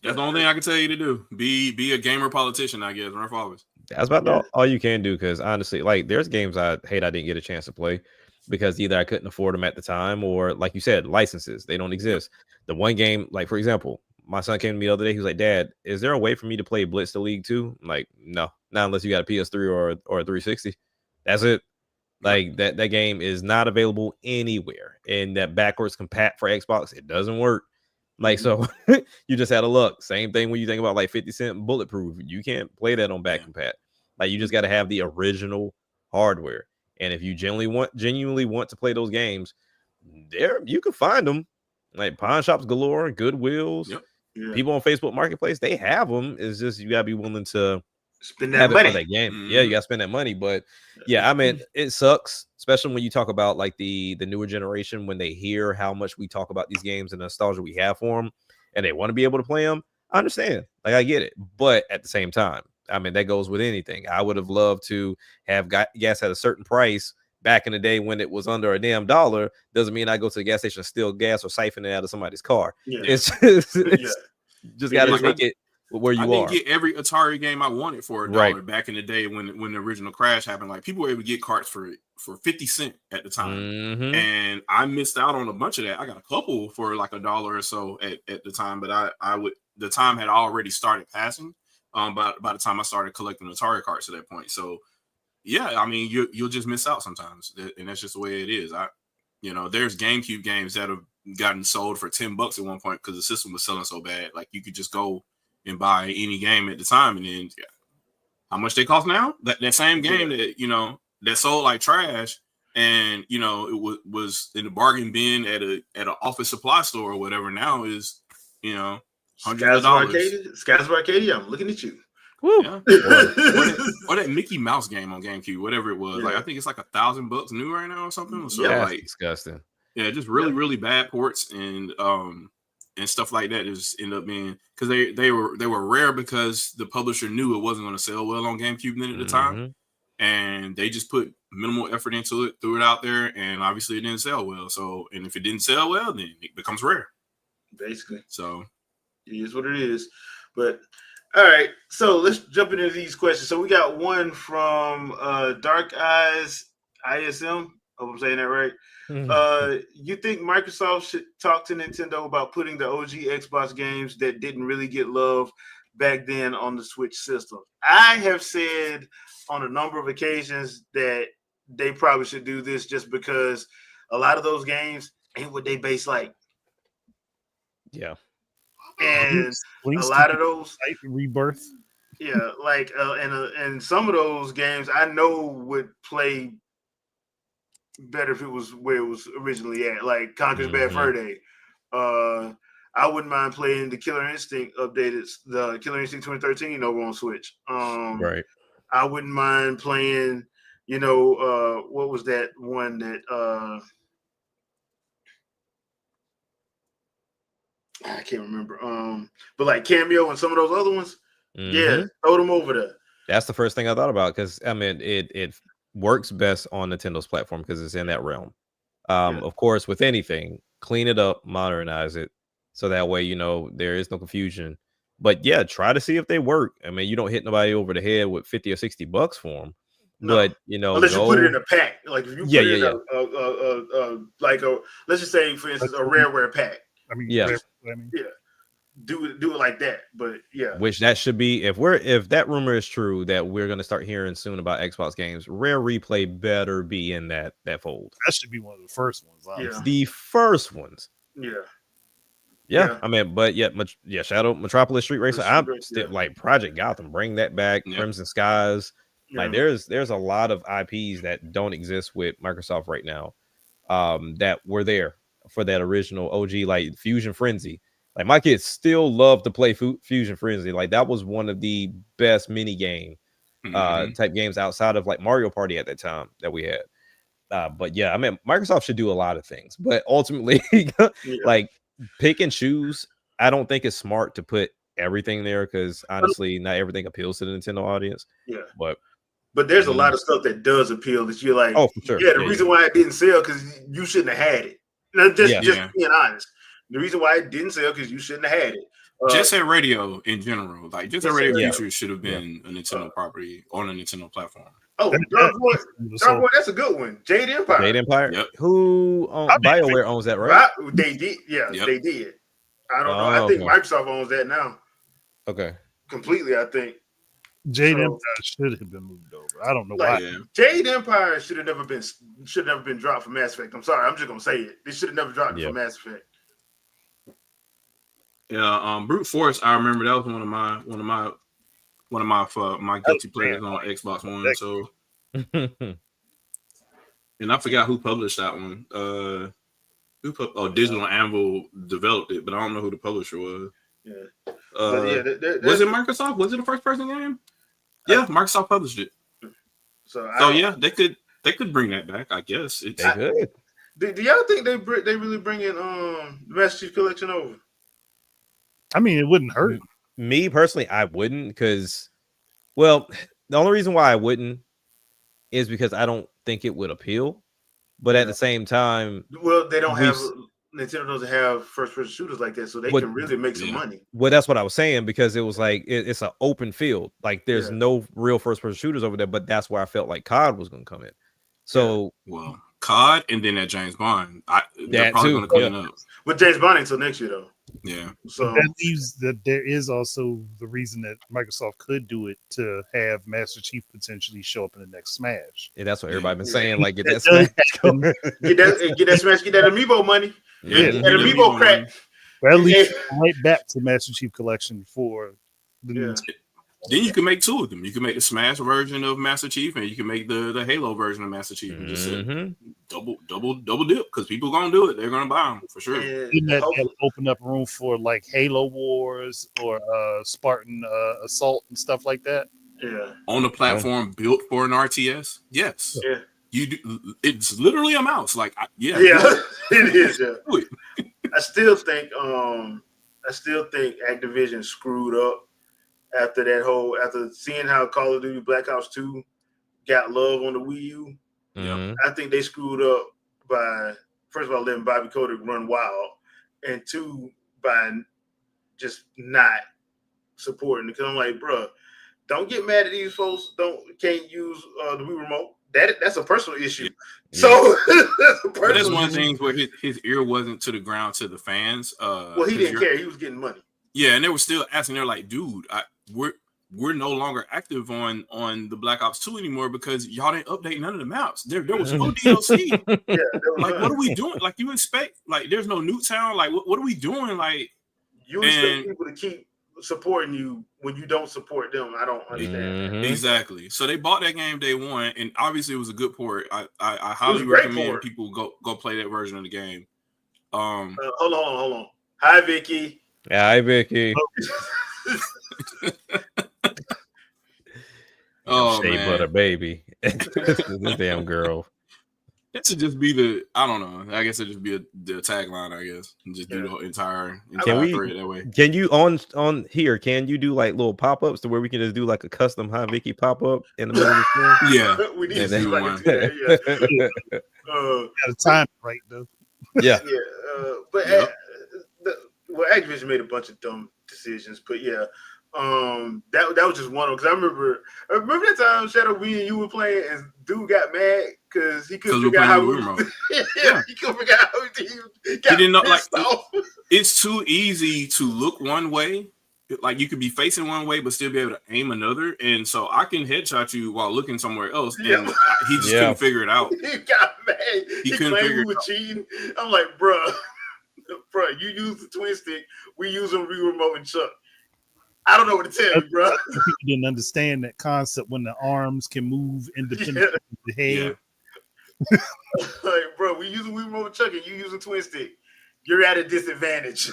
that's the only thing I can tell you to do. Be a gamer politician, I guess. Run for office. That's about all you can do, because honestly, like, there's games I hate I didn't get a chance to play because either I couldn't afford them at the time, or, like you said, licenses, they don't exist. The one game, like, for example, my son came to me the other day. He was like, "Dad, is there a way for me to play Blitz the League 2?" I'm like, no, not unless you got a PS3 or a 360. That's it. Like, that game is not available anywhere. And that backwards compat for Xbox, it doesn't work. Like, so you just had a look. Same thing when you think about like 50 Cent Bulletproof. You can't play that on back compat. Like, you just got to have the original hardware. And if you genuinely want to play those games, there you can find them. Like pawn shops galore, Goodwills, people on Facebook Marketplace, they have them. It's just you gotta be willing to spend that money for that game. Yeah, you gotta spend that money. But yeah, I mean, it sucks, especially when you talk about like the newer generation, when they hear how much we talk about these games and the nostalgia we have for them, and they want to be able to play them. I understand, like, I get it, but at the same time, I mean, that goes with anything. I would have loved to have gas at a certain price back in the day when it was under a damn $1 doesn't mean I go to the gas station and steal gas or siphon it out of somebody's car. It's just got to take it where you I are. didn't get every Atari game I wanted for $1 Right. back in the day when the original crash happened. Like people were able to get carts for 50 cents at the time, and I missed out on a bunch of that. I got a couple for like $1 or so at the time, but the time had already started passing. By the time I started collecting Atari carts at that point, so yeah, I mean you'll just miss out sometimes, and that's just the way it is. There's GameCube games that have gotten sold for $10 at one point because the system was selling so bad. Like you could just go and buy any game at the time, and then how much they cost now? That same game that sold like trash, and it was in the bargain bin at an office supply store or whatever. Now is hundreds of dollars. Skies of Arcadia, I'm looking at you. Woo. Yeah. or that Mickey Mouse game on GameCube, whatever it was. Like I think it's like $1,000 new right now or something. So that's disgusting. Yeah, just really bad ports and stuff like that just end up being because they were rare because the publisher knew it wasn't going to sell well on GameCube then at the time, and they just put minimal effort into it, threw it out there, and obviously it didn't sell well. So, and if it didn't sell well, then it becomes rare. Basically, so it is what it is. But all right, so let's jump into these questions. So we got one from Dark Eyes ISM. Hope I'm saying that right. You think Microsoft should talk to Nintendo about putting the OG Xbox games that didn't really get love back then on the Switch system? I have said on a number of occasions that they probably should do this just because a lot of those games ain't what they base like. Yeah. And a lot of those Rebirth. Yeah, like and some of those games I know would play better if it was where it was originally at, like Conker's Bad Fur Day. I wouldn't mind playing the Killer Instinct updated, the Killer Instinct 2013 over on Switch. Right. I wouldn't mind playing, what was that one that I can't remember. But like Cameo and some of those other ones, yeah, throw them over there. That's the first thing I thought about because I mean it works best on Nintendo's platform because it's in that realm. Of course, with anything, clean it up, modernize it, so that way there is no confusion. But yeah, try to see if they work. I mean, you don't hit nobody over the head with $50 or $60 for them. No. But unless you put it in a pack, like if you put it in let's just say, for instance, a rareware pack. I mean, do it like that. But yeah, which that should be if that rumor is true that we're gonna start hearing soon about Xbox games, Rare Replay better be in that fold. That should be one of the first ones. Yeah. The first ones. Yeah. I mean, but Shadow Metropolis Street Racer. I'm still like Project Gotham. Bring that back. Crimson Skies. Like there's a lot of IPs that don't exist with Microsoft right now, that were there for that original OG, like Fusion Frenzy. Like my kids still love to play Fusion Frenzy. Like that was one of the best mini game type games outside of like Mario Party at that time that we had. But yeah, I mean, Microsoft should do a lot of things, but ultimately, like pick and choose. I don't think it's smart to put everything there because honestly, not everything appeals to the Nintendo audience. Yeah, but there's a lot of stuff that does appeal that you're like, oh, for sure. Yeah, the reason why it didn't sell because you shouldn't have had it. Just being honest. The reason why it didn't sell because you shouldn't have had it. Jet Set Radio in general, like Jet Set Radio Future should have been a Nintendo property on a Nintendo platform. Oh, Dark Boy, that's a good one. Jade Empire. Yep. Who BioWare owns that, right? They did. Yeah, they did. I don't know. I think Microsoft owns that now. Okay. Completely, I think. Jade Empire should have been moved over. I don't know why. Yeah. Jade Empire should have never been dropped for Mass Effect. I'm sorry, I'm just gonna say it. They should have never dropped it for Mass Effect. Yeah, Brute Force. I remember that was one of my guilty pleasures on Xbox One. So, and I forgot who published that one. Digital Anvil developed it, but I don't know who the publisher was. Yeah. Was it Microsoft? Was it a first person game? Yeah, Microsoft published it. So yeah, they could bring that back. I guess they could. Do y'all think they really bringing the Master Chief Collection over? I mean, it wouldn't hurt. Me personally, I wouldn't because, well, the only reason why I wouldn't is because I don't think it would appeal. But at the same time, well, they don't have Nintendo doesn't have first-person shooters like that, so they can really make some money. Well, that's what I was saying, because it was like it's an open field. Like there's no real first-person shooters over there, but that's where I felt like COD was going to come in. So, well, COD and then that James Bond, they're probably going to clean up. But James Bond until next year, though. Yeah. So that leaves that there is also the reason that Microsoft could do it to have Master Chief potentially show up in the next Smash. Yeah, that's what everybody been saying. Like get that Smash, get that Smash, get that Amiibo money. Yeah, that Amiibo crack. Well, at least right back to Master Chief Collection for the Then you can make two of them. You can make the Smash version of Master Chief, and you can make the Halo version of Master Chief. And just double dip, because people are gonna do it. They're gonna buy them for sure. That open up room for like Halo Wars or Spartan Assault and stuff like that. Yeah, on a platform built for an RTS. Yes. Yeah. You do. It's literally a mouse. Like it is. Yeah. I still think Activision screwed up after seeing how Call of Duty Black Ops 2 got love on the Wii U. I think they screwed up by, first of all, letting Bobby Kotick run wild, and two, by just not supporting it. Because I'm like, bro, don't get mad at these folks. Can't use the Wii remote. That's a personal issue. Yeah. So that's one thing where his ear wasn't to the ground to the fans. Well, he didn't care. He was getting money. Yeah, and they were still asking. They're like, dude, we're no longer active on the Black Ops 2 anymore because y'all didn't update none of the maps. There was no DLC. Like, what are we doing? Like, you expect, like, there's no Newtown. Like, what are we doing? Like, you expect people to keep supporting you when you don't support them. I don't understand. Exactly. So they bought that game day one, and obviously it was a good port. I highly recommend people go play that version of the game. Hold on. Hi, Vicky. Hi, Vicky. Oh, Shea butter baby. This damn girl. That should just be the, I don't know. I guess it just be the tagline, I guess. And just do the entire thread that way. Can you on here, can you do like little pop-ups to where we can just do like a custom Hi Vicky pop-up in the middle of the screen? Yeah. We need to do one. Got to time right though. Yeah. But Activision made a bunch of dumb decisions, but yeah. That was just one of them, because I remember that time Shadow we and you were playing and dude got mad because he couldn't figure out how he couldn't figure out how he didn't know, like it's too easy to look one way, like you could be facing one way but still be able to aim another, and so I can headshot you while looking somewhere else, and he just couldn't figure it out. He got mad. He couldn't figure it out. Cheating. I'm like, bro, you use the twin stick, we use them remote and Chuck. I don't know what to tell you, bro. People didn't understand that concept when the arms can move independently of the head. Yeah. Like, bro, we use a Wii remote Chuck and you use a twin stick. You're at a disadvantage.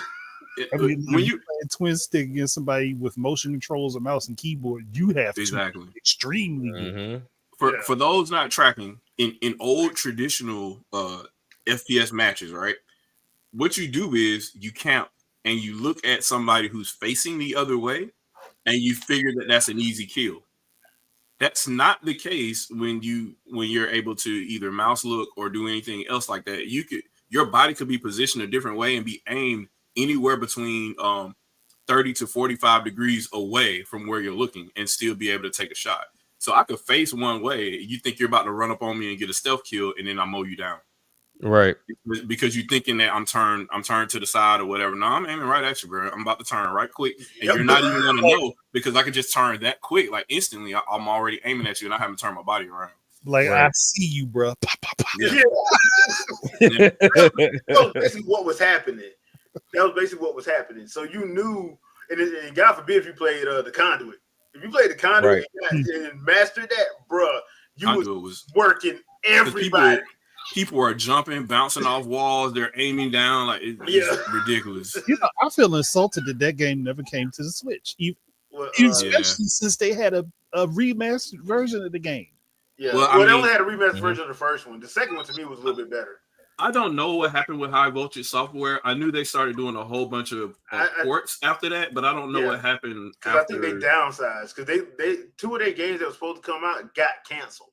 I mean, when you play a twin stick against somebody with motion controls, a mouse and keyboard, you have to extremely good. For those not tracking, in old traditional FPS matches, right? What you do is you count. And you look at somebody who's facing the other way, and you figure that that's an easy kill. That's not the case when you're able to either mouse look or do anything else like that. Your body could be positioned a different way and be aimed anywhere between 30 to 45 degrees away from where you're looking and still be able to take a shot. So I could face one way. You think you're about to run up on me and get a stealth kill, and then I mow you down. Right, because you're thinking that I'm turned to the side or whatever. No, I'm aiming right at you, bro. I'm about to turn right quick, and you're not even gonna know because I could just turn that quick, like instantly. I'm already aiming at you, and I haven't turned my body around. Like I see you, bro. Pop, pop, pop. Yeah. That was basically what was happening. So you knew, and God forbid if you played the Conduit. If you played the Conduit and mastered that, bro, you was working everybody. People are jumping, bouncing off walls. They're aiming down. Like it's ridiculous. I feel insulted that game never came to the Switch, especially since they had a remastered version of the game. Yeah, well, they only had a remastered version of the first one. The second one to me was a little bit better. I don't know what happened with High Voltage Software. I knew they started doing a whole bunch of ports after that, but I don't know what happened. I think they downsized because they two of their games that were supposed to come out got canceled.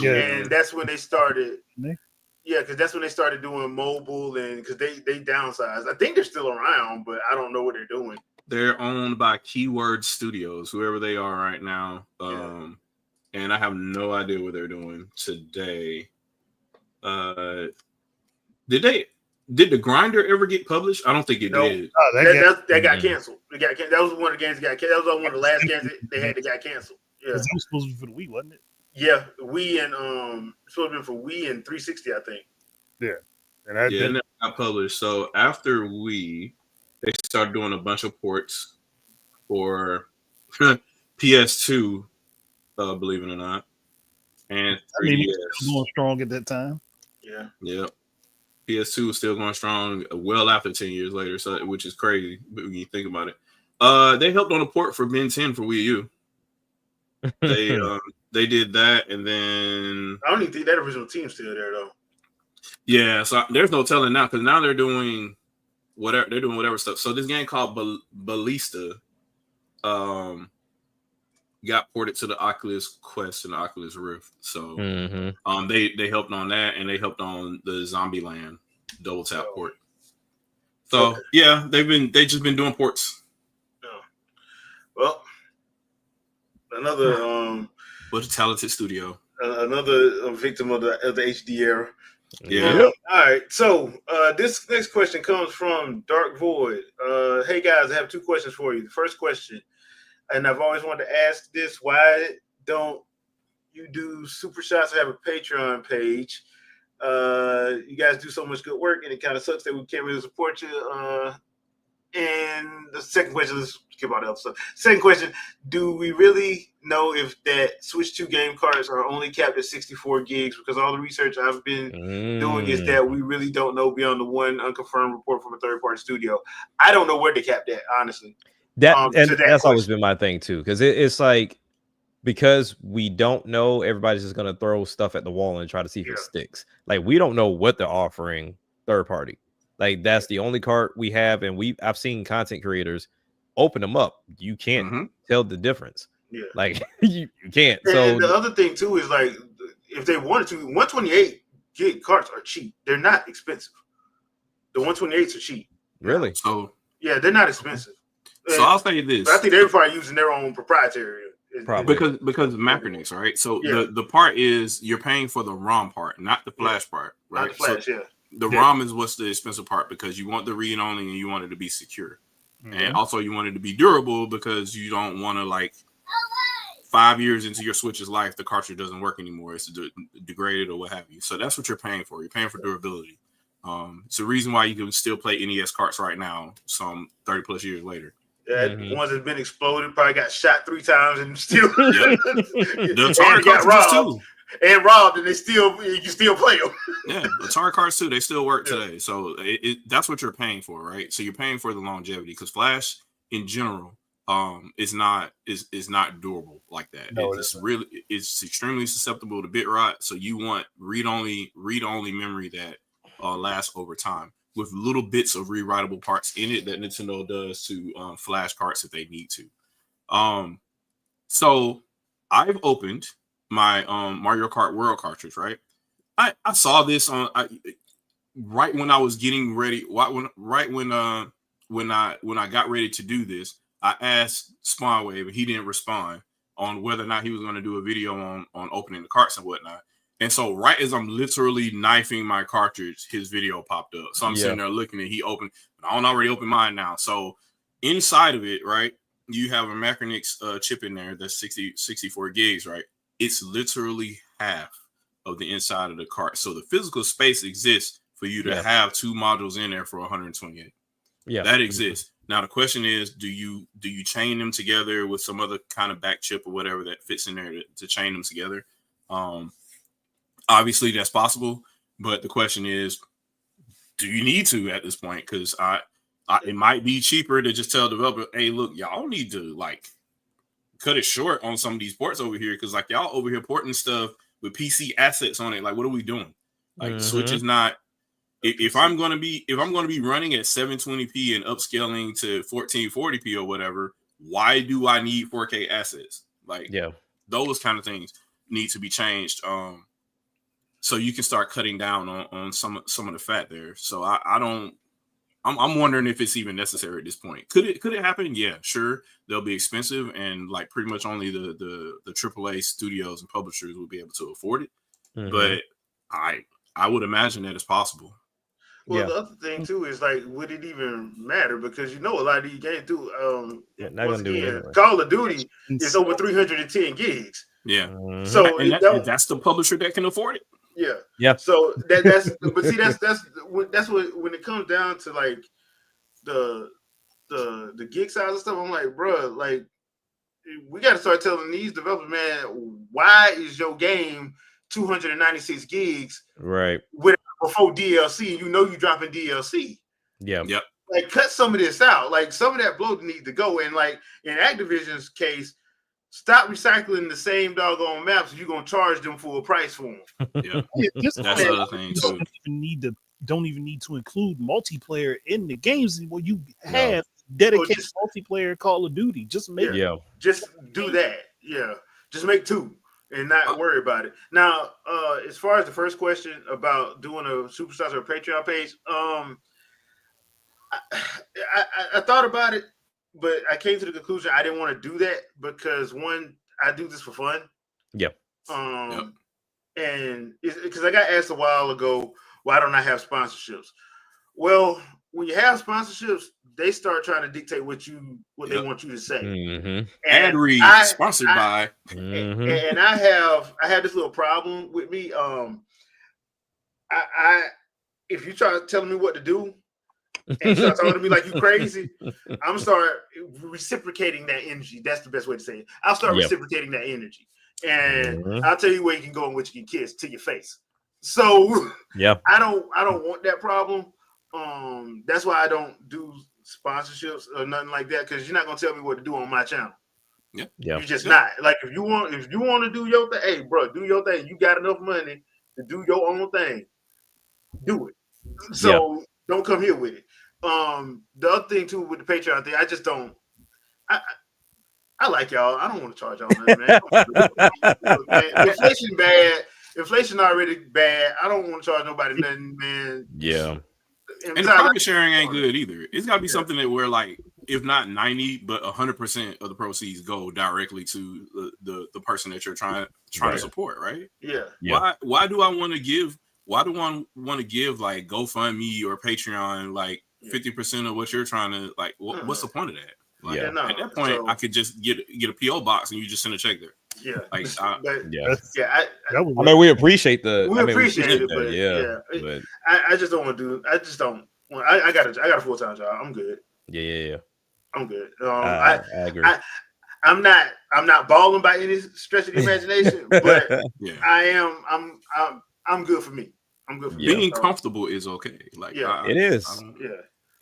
Yeah. And that's when they started. Yeah. Yeah, because that's when they started doing mobile, and because they downsized. I think they're still around, but I don't know what they're doing. They're owned by Keyword Studios, whoever they are right now. And I have no idea what they're doing today. Did the Grinder ever get published? I don't think it did. Oh, that got canceled. That was one of the games that got canceled. That was one of the last games they had that got canceled. Yeah, that was supposed to be for the Wii, wasn't it? Yeah, Wii and supposed to be for Wii and 360, I think. Yeah, and it never got published. So after Wii, they started doing a bunch of ports for PS2, believe it or not, and 3DS. Going strong at that time. Yeah. PS2 was still going strong well after 10 years later, so which is crazy when you think about it. They helped on a port for Ben 10 for Wii U. They did that, and then I don't even think that original team's still there though. Yeah, so there's no telling now because now they're doing whatever stuff. So this game called Ballista got ported to the Oculus Quest and the Oculus Rift. So they helped on that, and they helped on the Zombieland double tap port. So yeah, they just been doing ports. Well, another what a talented studio. Another victim of the HD era. Yeah. All right. So this next question comes from Dark Void. Hey guys, I have two questions for you. The first question, and I've always wanted to ask this: why don't you do super shots? Have a Patreon page. You guys do so much good work, and it kind of sucks that we can't really support you. And the second question, let's skip all the other stuff. Second question, do we really know if that Switch 2 game cards are only capped at 64 gigs? Because all the research I've been doing is that we really don't know beyond the one unconfirmed report from a third-party studio. I don't know where they capped that, honestly. That's always been my thing, too, because it's like, because we don't know, everybody's just going to throw stuff at the wall and try to see if it sticks. Like, we don't know what they're offering third-party. Like, that's the only card we have, and I've seen content creators open them up. You can't tell the difference. Yeah, like you can't. And so the other thing too is, like, if they wanted to, 128 gig cards are cheap. They're not expensive. The 128s are cheap. Really? So yeah, they're not expensive. So I'll say this. But I think they're probably using their own proprietary. Probably because of Macronix, right? So the part is you're paying for the ROM part, not the flash part, right? Not the flash, so the ROM is what's the expensive part because you want the read only and you want it to be secure. And also you want it to be durable because you don't want to, like, 5 years into your Switch's life, the cartridge doesn't work anymore. It's degraded or what have you. So that's what you're paying for. You're paying for durability. It's the reason why you can still play NES carts right now, some 30 plus years later. Yeah, ones that's been exploded, probably got shot 3 times and still the Atari got robbed too. And robbed, and you still play them. Yeah, Atari cards too. They still work today. So that's what you're paying for, right? So you're paying for the longevity because Flash in general is not durable like that. No, it's extremely susceptible to bit rot. So you want read only memory that lasts over time with little bits of rewritable parts in it that Nintendo does to Flash carts if they need to. So I've opened my Mario Kart World cartridge, right? I saw this on right when I was getting ready. When I got ready to do this, I asked Spawnwave, and he didn't respond on whether or not he was going to do a video on opening the carts and whatnot. And so right as I'm literally knifing my cartridge, his video popped up. So I'm sitting there looking, and he opened. I don't already open mine now. So inside of it, right, you have a Macronix chip in there that's 64 gigs, right? It's literally half of the inside of the cart. So the physical space exists for you to have 2 modules in there for 128. Yeah, that exists. Now the question is, do you chain them together with some other kind of back chip or whatever that fits in there to chain them together? Obviously that's possible, but the question is, do you need to at this point? Because it might be cheaper to just tell the developer, hey, look, y'all need to, like, cut it short on some of these ports over here, because, like, y'all over here porting stuff with PC assets on it. Like, what are we doing? Like, Switch is not. If I'm gonna be running at 720p and upscaling to 1440p or whatever, why do I need 4K assets? Like, those kind of things. need to be changed. So you can start cutting down on some of the fat there. So I'm wondering if it's even necessary at this point. Could it happen? Yeah, sure. They'll be expensive, and like pretty much only the AAA studios and publishers will be able to afford it. Mm-hmm. But I would imagine that it's possible. Well, the other thing too is like, would it even matter? Because a lot of these games do. Once again, anyway. Call of Duty is over 310 gigs. Yeah. Mm-hmm. So that's the publisher that can afford it. Yeah. Yeah. So that's but see that's what when it comes down to like the gig size and stuff, I'm like, bro, like we got to start telling these developers, man, why is your game 296 gigs right before DLC? You dropping DLC. Yeah. Yep. Like cut some of this out. Like some of that bloat needs to go. And like in Activision's case, stop recycling the same doggone maps. You're gonna charge them full price for them. Yeah, that's the other thing too. Don't even need to include multiplayer in the games where you have dedicated multiplayer Call of Duty. Just make just do that. Yeah, just make 2 and not worry about it. Now, as far as the first question about doing a Superstars or a Patreon page, I thought about it. But I came to the conclusion I didn't want to do that because one, I do this for fun. Yep. And because I got asked a while ago, why don't I have sponsorships? Well, when you have sponsorships, they start trying to dictate what they want you to say. Mm-hmm. Ad read sponsored by. Mm-hmm. And I have this little problem with me. I if you try telling me what to do, and you start talking to me like you crazy, I'm gonna start reciprocating that energy. That's the best way to say it. I'll start reciprocating that energy, and I'll tell you where you can go and what you can kiss to your face. So I don't want that problem. That's why I don't do sponsorships or nothing like that, because you're not gonna tell me what to do on my channel. You're just not. Like if you want to do your thing, hey bro, do your thing. You got enough money to do your own thing. Do it. So don't come here with it. The other thing too with the Patreon thing, I just don't. I like y'all. I don't want to charge y'all nothing, man. Inflation bad. Inflation already bad. I don't want to charge nobody nothing, man. Yeah. And the profit sharing ain't good either. It's got to be something that we're like, if not 90, but 100% of the proceeds go directly to the person that you're trying to support, right? Yeah. Why do I want to give? Why do I want to give like GoFundMe or Patreon like 50% of what you're trying to like? What's the point of that? Like, at that point, I could just get a PO box and you just send a check there. Yeah, like I mean, we appreciate the. We appreciate it, but I just don't want to do. I just don't. I got a full-time job. I'm good. Yeah. I'm good. I agree. I'm not balling by any stretch of the imagination, but I'm good for me. I'm good for being me. comfortable is okay. Like it is.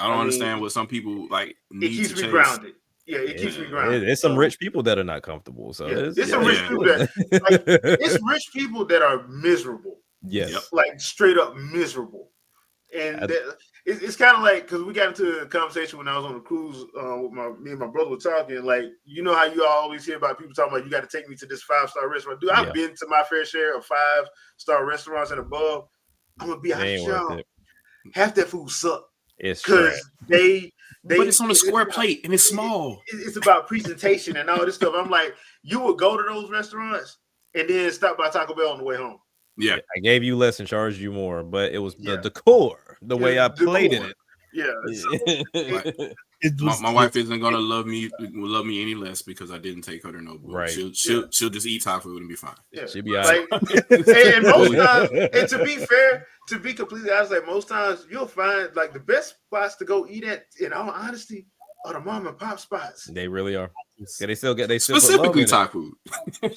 I don't understand what some people like need. It keeps me grounded. Yeah, it keeps me grounded. There's some rich people that are not comfortable. So it's some rich people it's rich people that are miserable. Yes, like straight up miserable. And it's kind of like, because we got into a conversation when I was on the cruise with me and my brother were talking, like, you know how you always hear about people talking about you got to take me to this 5-star restaurant. Dude, I've been to my fair share of 5-star restaurants and above. I'm gonna be honest, y'all. Half that food suck. It's because but it's on a square plate and it's small. It's about presentation and all this stuff. I'm like, you would go to those restaurants and then stop by Taco Bell on the way home. Yeah, I gave you less and charged you more, but it was the decor, the way I played in it. Yeah, my wife isn't gonna love me any less because I didn't take her to no. Right, she'll just eat Thai food and be fine. Yeah, she'll be all right. And most times, and to be fair, to be completely honest, like most times you'll find like the best spots to go eat at, in all honesty, are the mom and pop spots. They really are. Yeah, they still specifically Thai food. They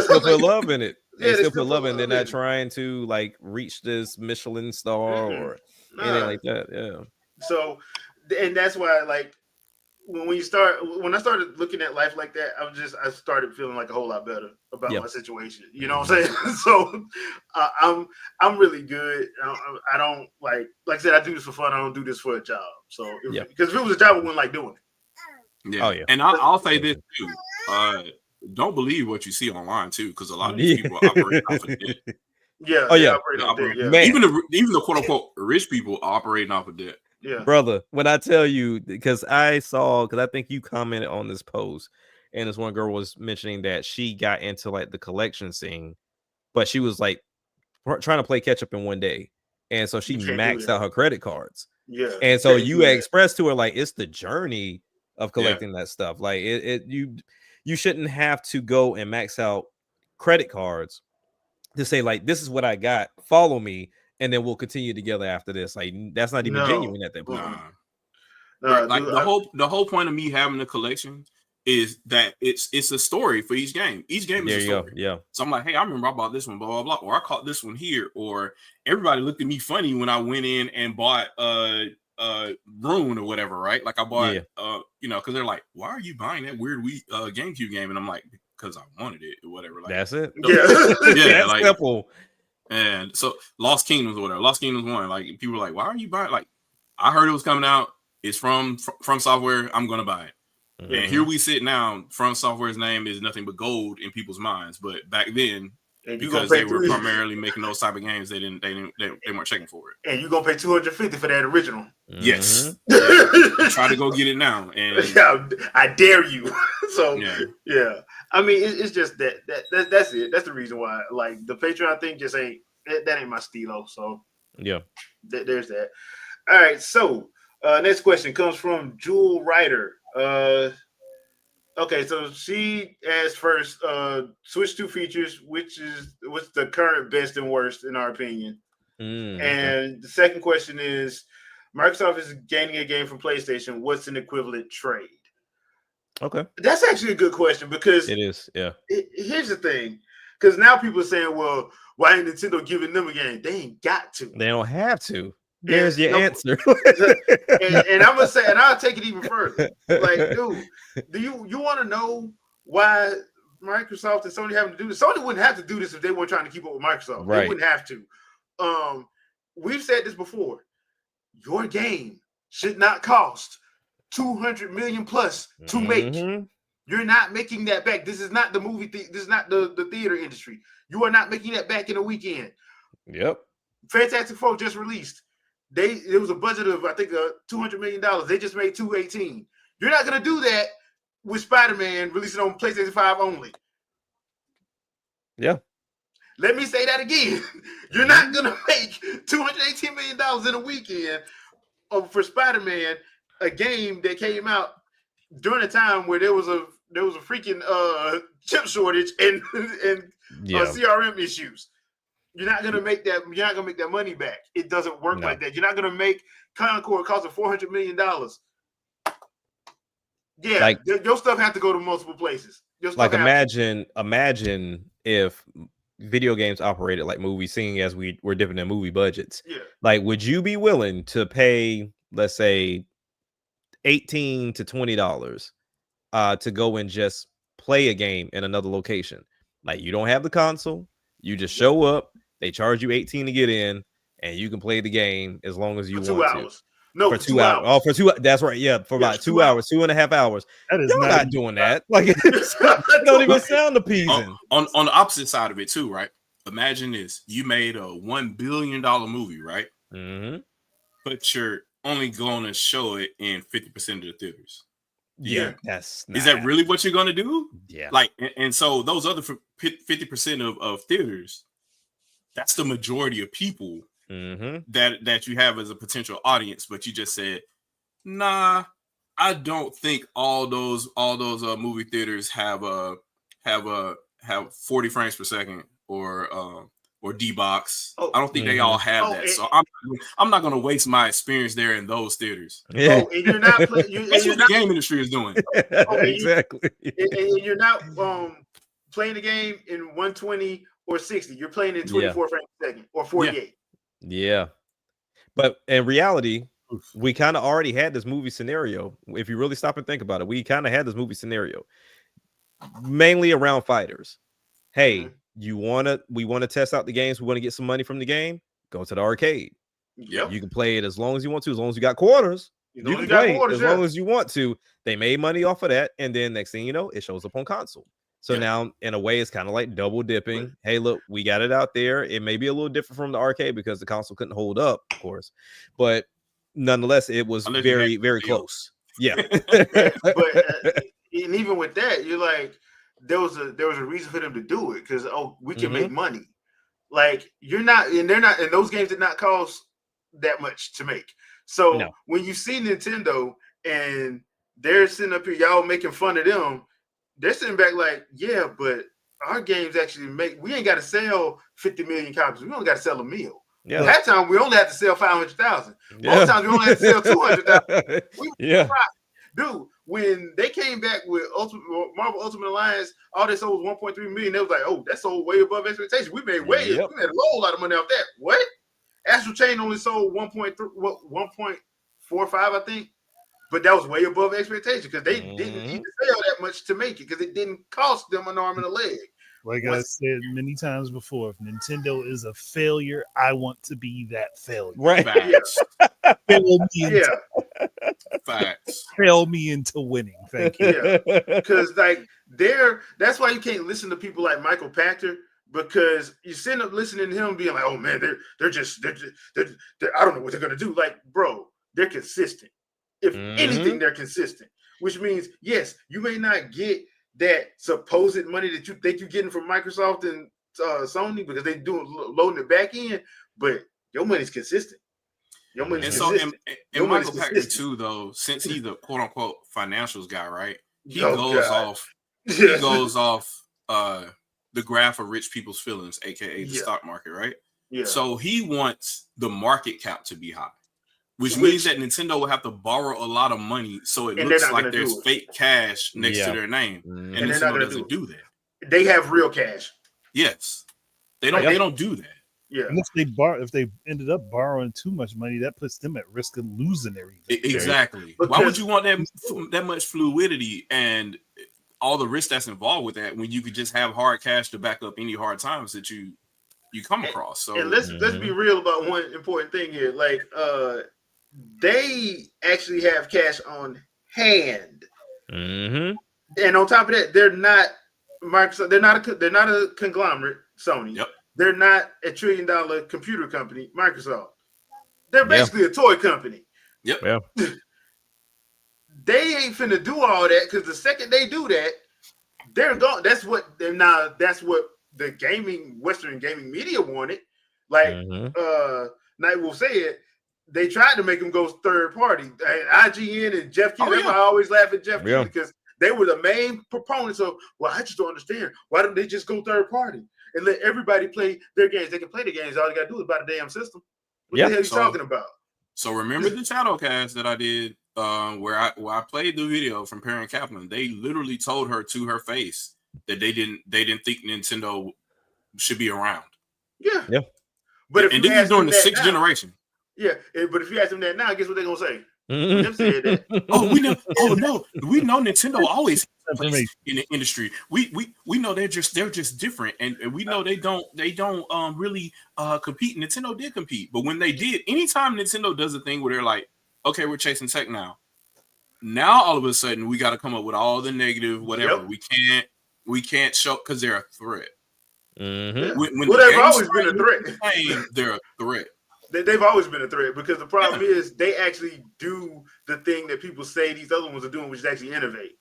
still put love in it. They still put love in it. They're not trying to like reach this Michelin star or anything like that. Yeah. So, and that's why, like, when I started looking at life like that, I started feeling like a whole lot better about my situation. You know what I'm saying? So, I'm really good. I don't like I said, I do this for fun. I don't do this for a job. So, because if it was a job, I wouldn't like doing it. Yeah. Oh yeah. And I'll say this too. don't believe what you see online too, because a lot of these people operate off of debt. Yeah. Oh yeah. Man. Even the quote unquote rich people operating off of debt. Yeah. Brother, when I tell you, because I think you commented on this post, and this one girl was mentioning that she got into like the collection scene, but she was like trying to play catch up in one day, and so she maxed out her credit cards. Yeah. And so you expressed to her like it's the journey of collecting that stuff. Like you shouldn't have to go and max out credit cards to say like this is what I got, follow me, and then we'll continue together after this. Like that's not even genuine at that point. Right. Like the whole point of me having a collection is that it's a story for each game. Each game is a story. Yeah. So I'm like, hey, I remember I bought this one, blah blah blah, or I caught this one here, or everybody looked at me funny when I went in and bought Rune or whatever, right? Like I bought because they're like, why are you buying that weird GameCube game? And I'm like, because I wanted it or whatever. Like that's it. Yeah, like simple. And so Lost Kingdoms or whatever. Lost Kingdoms 1. Like people were like, why are you buying? Like I heard it was coming out. It's from Software. I'm gonna buy it. Mm-hmm. And here we sit now. From Software's name is nothing but gold in people's minds. But back then, because they were primarily making those type of games, they weren't checking for it. And you're gonna pay $250 for that original. Yes. Yeah. Try to go get it now. And I dare you. So yeah. I mean, it's just that's it. That's the reason why. Like the Patreon thing just ain't that ain't my stilo. So yeah, there's that. All right. So next question comes from Jewel Ryder. Okay, so she asked first, Switch 2 features, what's the current best and worst in our opinion? And the second question is, Microsoft is gaining a game from PlayStation. What's an equivalent trade? Okay. That's actually a good question because it is, yeah. Here's the thing, because now people are saying, well, why ain't Nintendo giving them a game? They ain't got to. They don't have to. There's your answer. and I'm gonna say, and I'll take it even further. Like, dude, do you want to know why Microsoft and Sony having to do this? Sony wouldn't have to do this if they weren't trying to keep up with Microsoft. Right. They wouldn't have to. We've said this before. Your game should not cost $200 million plus to make. You're not making that back. This is not the movie. This is not the theater industry. You are not making that back in a weekend. Yep. Fantastic Four just released. It was a budget of I think $200 million. They just made 218. You're not gonna do that with Spider-Man releasing on PlayStation 5 only. Yeah. Let me say that again. You're not gonna make $218 million in a weekend for Spider-Man, a game that came out during a time where there was a freaking chip shortage and CRM issues. You're not gonna make that. You're not gonna make that money back. It doesn't work like that. You're not gonna make Concord costing $400 million. Yeah, like, your stuff has to go to multiple places. Like imagine if video games operated like movies, seeing as we're dipping in movie budgets. Yeah. Like, would you be willing to pay, let's say, $18 to $20 to go and just play a game in another location? Like, you don't have the console, you just show up. They charge you $18 to get in, and you can play the game as long as you want 2 hours. To. No, for 2 hours. Oh, for 2. That's right. Yeah, for about 2 hours, 2.5 hours. That is not doing that. Like, it don't even sound appeasing. On the opposite side of it too, right? Imagine this: you made a $1 billion movie, right? Mm-hmm. But you're only going to show it in 50% of the theaters. Yeah, is that really what you're going to do? Yeah. Like, and so those other 50% of theaters, that's the majority of people that you have as a potential audience. But you just said, nah, I don't think all those movie theaters have 40 frames per second or D-Box. I don't think they all have that. So I'm not going to waste my experience there in those theaters. Yeah. And you're not playing. That's what the game industry is doing. Exactly. And you're not playing the game in 120 or 60. You're playing in 24 frames per second or 48. Yeah. But in reality, we kind of already had this movie scenario. If you really stop and think about it, we kind of had this movie scenario mainly around fighters. Hey, we want to test out the games. We want to get some money from the game. Go to the arcade. Yep. You can play it as long as you want to, as long as you got quarters. You can play as long as you want to. They made money off of that, and then next thing you know, it shows up on console. So now, in a way, it's kind of like double dipping. Hey, look, we got it out there. It may be a little different from the arcade because the console couldn't hold up, of course, but nonetheless, it was very, very close. Yeah, but and even with that, you're like, there was a reason for them to do it because we can make money. Like you're not, and they're not, and those games did not cost that much to make. So when you see Nintendo and they're sitting up here, y'all making fun of them, they're sitting back like, yeah, but our games actually we ain't got to sell 50 million copies. We only got to sell a million. Yeah. That time we only have to sell 500,000. Most times we only have to sell 200,000. Yeah. Dude, when they came back with Marvel Ultimate Alliance, all they sold was 1.3 million. They was like, oh, that's sold way above expectation. We made we made a whole lot of money off that. What? Astral Chain only sold 1.45, I think. But that was way above expectation because they didn't need to sell that much to make it because it didn't cost them an arm and a leg. Like I said many times before, if Nintendo is a failure, I want to be that failure. Right. Facts. Fail me into winning. Thank you. Yeah. Because that's why you can't listen to people like Michael Pachter, because you end up listening to him being like, oh man, they're I don't know what they're gonna do. Like, bro, they're consistent. If anything, they're consistent. Which means, yes, you may not get that supposed money that you think you're getting from Microsoft and Sony because they do loading the back end, but your money's consistent. Your money's consistent. And Michael Pachter too, though, since he's the quote unquote financials guy, right? He goes off the graph of rich people's feelings, aka the stock market, right? Yeah. So he wants the market cap to be high. Which means that Nintendo will have to borrow a lot of money, so it looks like there's fake cash next to their name, and Nintendo doesn't do that. They have real cash. Yes, they don't. They don't do that. Yeah, and if they ended up borrowing too much money, that puts them at risk of losing everything. Exactly. Why would you want that much fluidity and all the risk that's involved with that when you could just have hard cash to back up any hard times that you come across? So and let's be real about one important thing here, like they actually have cash on hand, and on top of that, they're not Microsoft. They're not a conglomerate. Sony. Yep. They're not a $1 trillion computer company. Microsoft. They're basically a toy company. Yep. Yeah. They ain't finna do all that because the second they do that, they're gone. That's what the Western gaming media wanted. Like Nightwolf said. They tried to make them go third party. IGN and Jeff Keighley. I always laugh at Jeff Keighley because they were the main proponents of, well, I just don't understand. Why don't they just go third party and let everybody play their games? They can play the games. All you got to do is buy the damn system. What the hell are you talking about? So remember the Shadowcast that I did where I played the video from Perrin Kaplan. They literally told her to her face that they didn't think Nintendo should be around. Yeah. Yeah. But and this is during the sixth generation. Yeah, but if you ask them that now, guess what they're gonna say? We never said that. We know Nintendo always has a place in the industry. We know they're just different, and we know they don't really compete. Nintendo did compete, but when they did, anytime Nintendo does a thing where they're like, okay, we're chasing tech now all of a sudden we got to come up with all the negative whatever. Yep. We can't show because they're a threat. When they've always been a threat. They're a threat. They've always been a threat because the problem is they actually do the thing that people say these other ones are doing, which is actually innovate.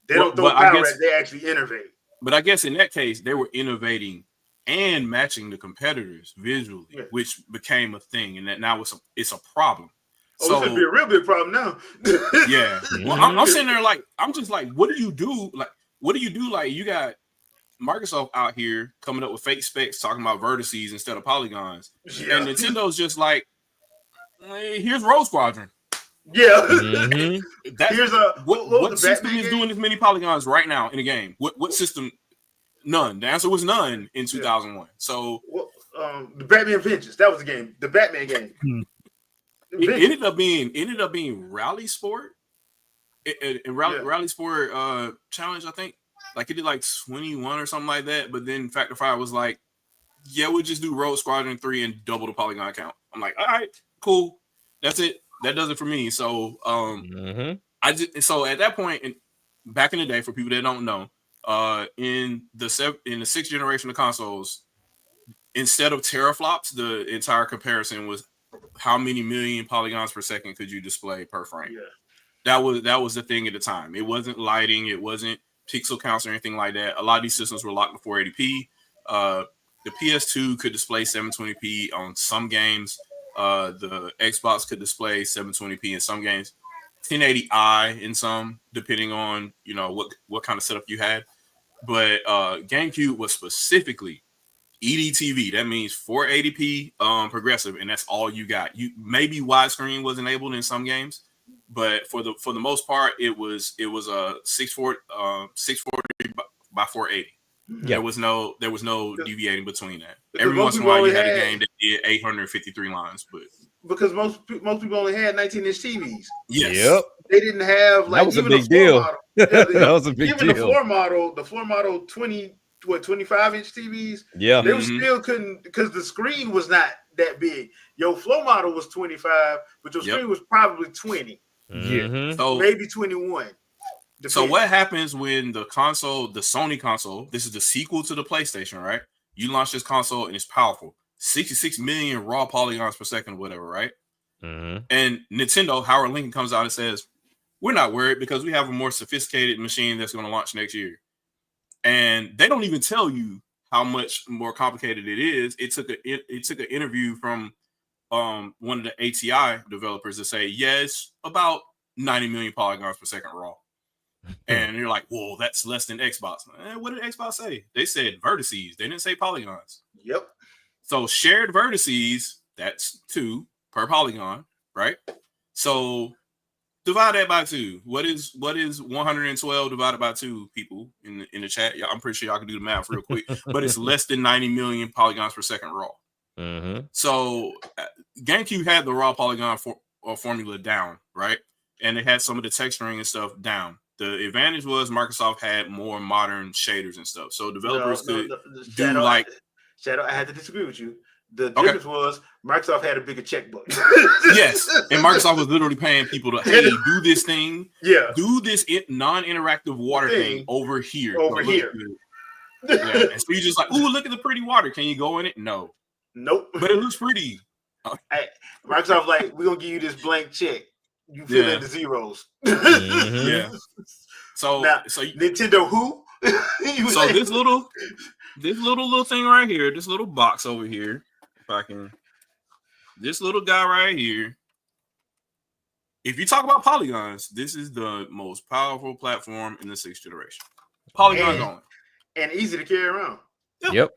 They don't throw power at it, they actually innovate. But I guess in that case, they were innovating and matching the competitors visually, which became a thing, and that now it's a problem. So it's gonna be a real big problem now. Yeah. Well, I'm sitting there like, I'm just like, what do you do? Like, you got Microsoft out here coming up with fake specs, talking about vertices instead of polygons, and Nintendo's just like, hey, here's Rogue Squadron. Yeah, here's what system is doing as many polygons right now in the game? What system? None. The answer was none in 2001. So, the Batman Vengeance, that was the game, the Batman game. It ended up being Rally Sport, Rally Sport Challenge, I think. Like it did like 21 or something like that, but then Factor 5 was like, yeah, we'll just do Rogue Squadron 3 and double the polygon count. I'm like, all right, cool. That's it. That does it for me. So so at that point, and back in the day, for people that don't know, In the sixth generation of consoles, instead of teraflops, the entire comparison was how many million polygons per second could you display per frame. Yeah. That was the thing at the time. It wasn't lighting, it wasn't pixel counts or anything like that. A lot of these systems were locked to 480p. The PS2 could display 720p on some games. The Xbox could display 720p in some games, 1080i in some, depending on what kind of setup you had. But GameCube was specifically EDTV. That means 480p progressive, and that's all you got. You maybe widescreen was enabled in some games, but for the most part, it was a 640 by 480. Yeah. There was no deviating between that. Every once in a while, you had a game that did 853 lines, but because most people only had 19-inch TVs. Yes. Yep. They didn't have that was a big deal. That was a big deal. Even the floor model 25-inch TVs. Yeah, they still couldn't, because the screen was not that big. Your floor model was 25, but your screen was probably 20. Mm-hmm. So maybe 21. So what happens when the Sony console, this is the sequel to the PlayStation, right? You launch this console and it's powerful. 66 million raw polygons per second or whatever, right? Mm-hmm. And Nintendo, Howard Lincoln comes out and says, we're not worried because we have a more sophisticated machine that's going to launch next year. And they don't even tell you how much more complicated it is. It took an interview from one of the ATI developers to say, yes, about 90 million polygons per second raw. And you're like, well, that's less than Xbox. What did Xbox say? They said vertices. They didn't say polygons. Yep. So shared vertices, that's 2 per polygon, right? So divide that by 2. What is 112 divided by 2, people in the chat? I'm pretty sure y'all can do the math real quick, but it's less than 90 million polygons per second raw. Mm-hmm. So GameCube had the raw polygon formula down, right? And it had some of the texturing and stuff down. The advantage was Microsoft had more modern shaders and stuff, so developers could do like. Shadow, I had to disagree with you. The difference was Microsoft had a bigger checkbook. Yes, and Microsoft was literally paying people to, hey, do this thing. Yeah. Do this non-interactive water thing over here. Yeah. And so you're just like, ooh, look at the pretty water. Can you go in it? No. Nope. But it looks pretty. Hey, Microsoft like, we're going to give you this blank check. You fill in the zeros. Mm-hmm. Yeah. So Nintendo who? So this little thing right here, this little box over here, if I can, this little guy right here. If you talk about polygons, this is the most powerful platform in the 6th generation. Polygons only. And easy to carry around. Yep.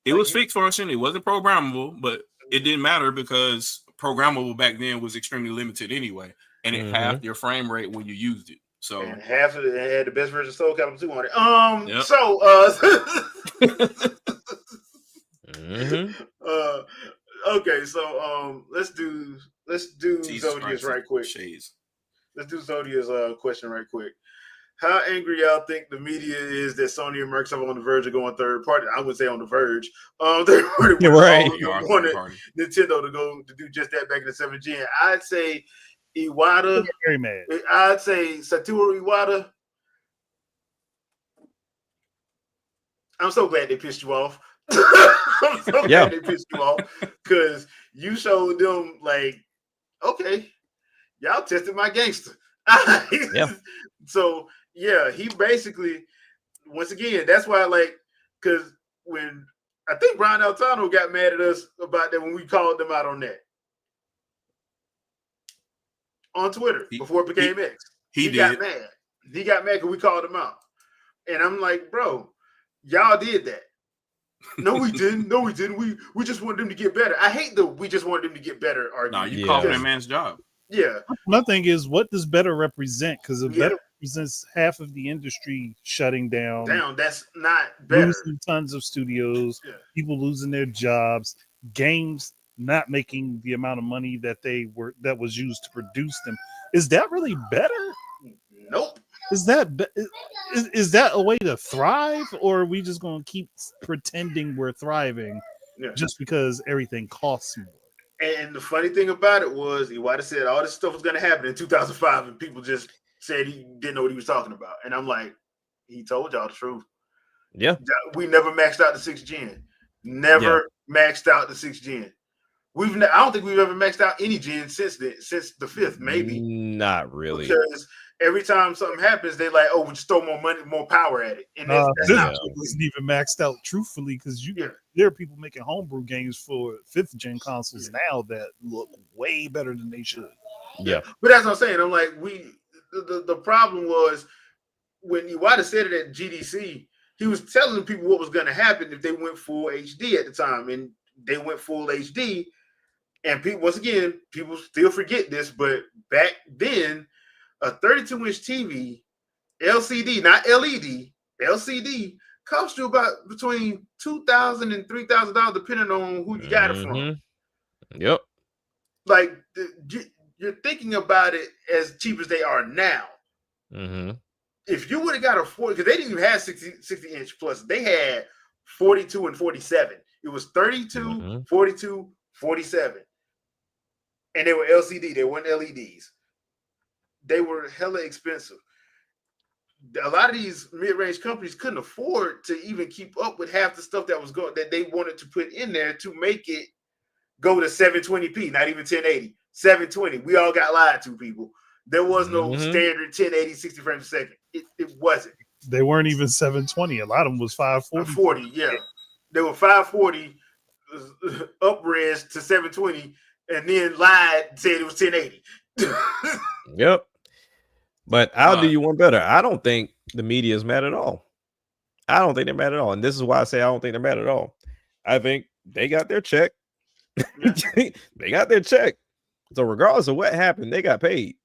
It was fixed function. It wasn't programmable, but it didn't matter because programmable back then was extremely limited anyway, and it halved your frame rate when you used it. So and half of it had the best version of Soul Calibur 2 on it. Okay, so let's do Zodia's right quick. Let's do Zodia's question right quick. How angry y'all think the media is that Sony and Microsoft are on the verge of going third party? I would say on the verge. Third party. You're right. Wanted Nintendo to do just that back in the 7th gen. I'd say Iwata. Very mad. I'd say Satoru Iwata. I'm so glad they pissed you off. I'm so glad they pissed you off because you showed them like, okay, y'all tested my gangster. So yeah, he basically, once again, that's why because when I think Brian Altano got mad at us about that when we called them out on that. On Twitter before it became X. He got mad. He got mad because we called him out. And I'm like, bro, y'all did that. No, we didn't. No, we didn't. We just wanted them to get better. I hate the we just wanted them to get better argument. No, you called that man's job. Yeah. My thing is, what does better represent? Because if better represents half of the industry shutting down. That's not better. Losing tons of studios, people losing their jobs, games not making the amount of money that was used to produce them. Is that really better? Nope. Is that a way to thrive, or are we just going to keep pretending we're thriving just because everything costs more? And the funny thing about it was Iwata said all this stuff was going to happen in 2005, and people just said he didn't know what he was talking about. And I'm like, he told y'all the truth. Yeah. We never maxed out the 6th gen. Never maxed out the 6th gen. I don't think we've ever maxed out any gen since the 5th, maybe. Not really. Because every time something happens, they like, oh, we just throw more money, more power at it. And that's not wasn't even maxed out, truthfully, because there are people making homebrew games for 5th gen consoles now that look way better than they should. Yeah. But that's what I'm saying. I'm like, the problem was when Iwata said it at GDC, he was telling people what was going to happen if they went full HD at the time, and they went full HD. And people, once again, people still forget this, but back then, a 32-inch TV, LCD, not LED, LCD, cost you about between $2,000 and $3,000, depending on who you got it from. Yep. Like, you're thinking about it as cheap as they are now. If you would have got a 40, because they didn't even have 60-inch plus, they had 42 and 47. It was 32, 42, 47. And they were LCD. They weren't LEDs. They were hella expensive. A lot of these mid-range companies couldn't afford to even keep up with half the stuff that they wanted to put in there to make it go to 720p, not even 1080. 720. We all got lied to, people. There was no standard 1080 60 frames a second. It wasn't. They weren't even 720. A lot of them was 540. 40, yeah. They were 540 up-res to 720. And then lied and said it was 1080. Yep. But I'll do you one better. I don't think the media is mad at all. I don't think they're mad at all. And this is why I say I don't think they're mad at all. I think they got their check. They got their check. So regardless of what happened, they got paid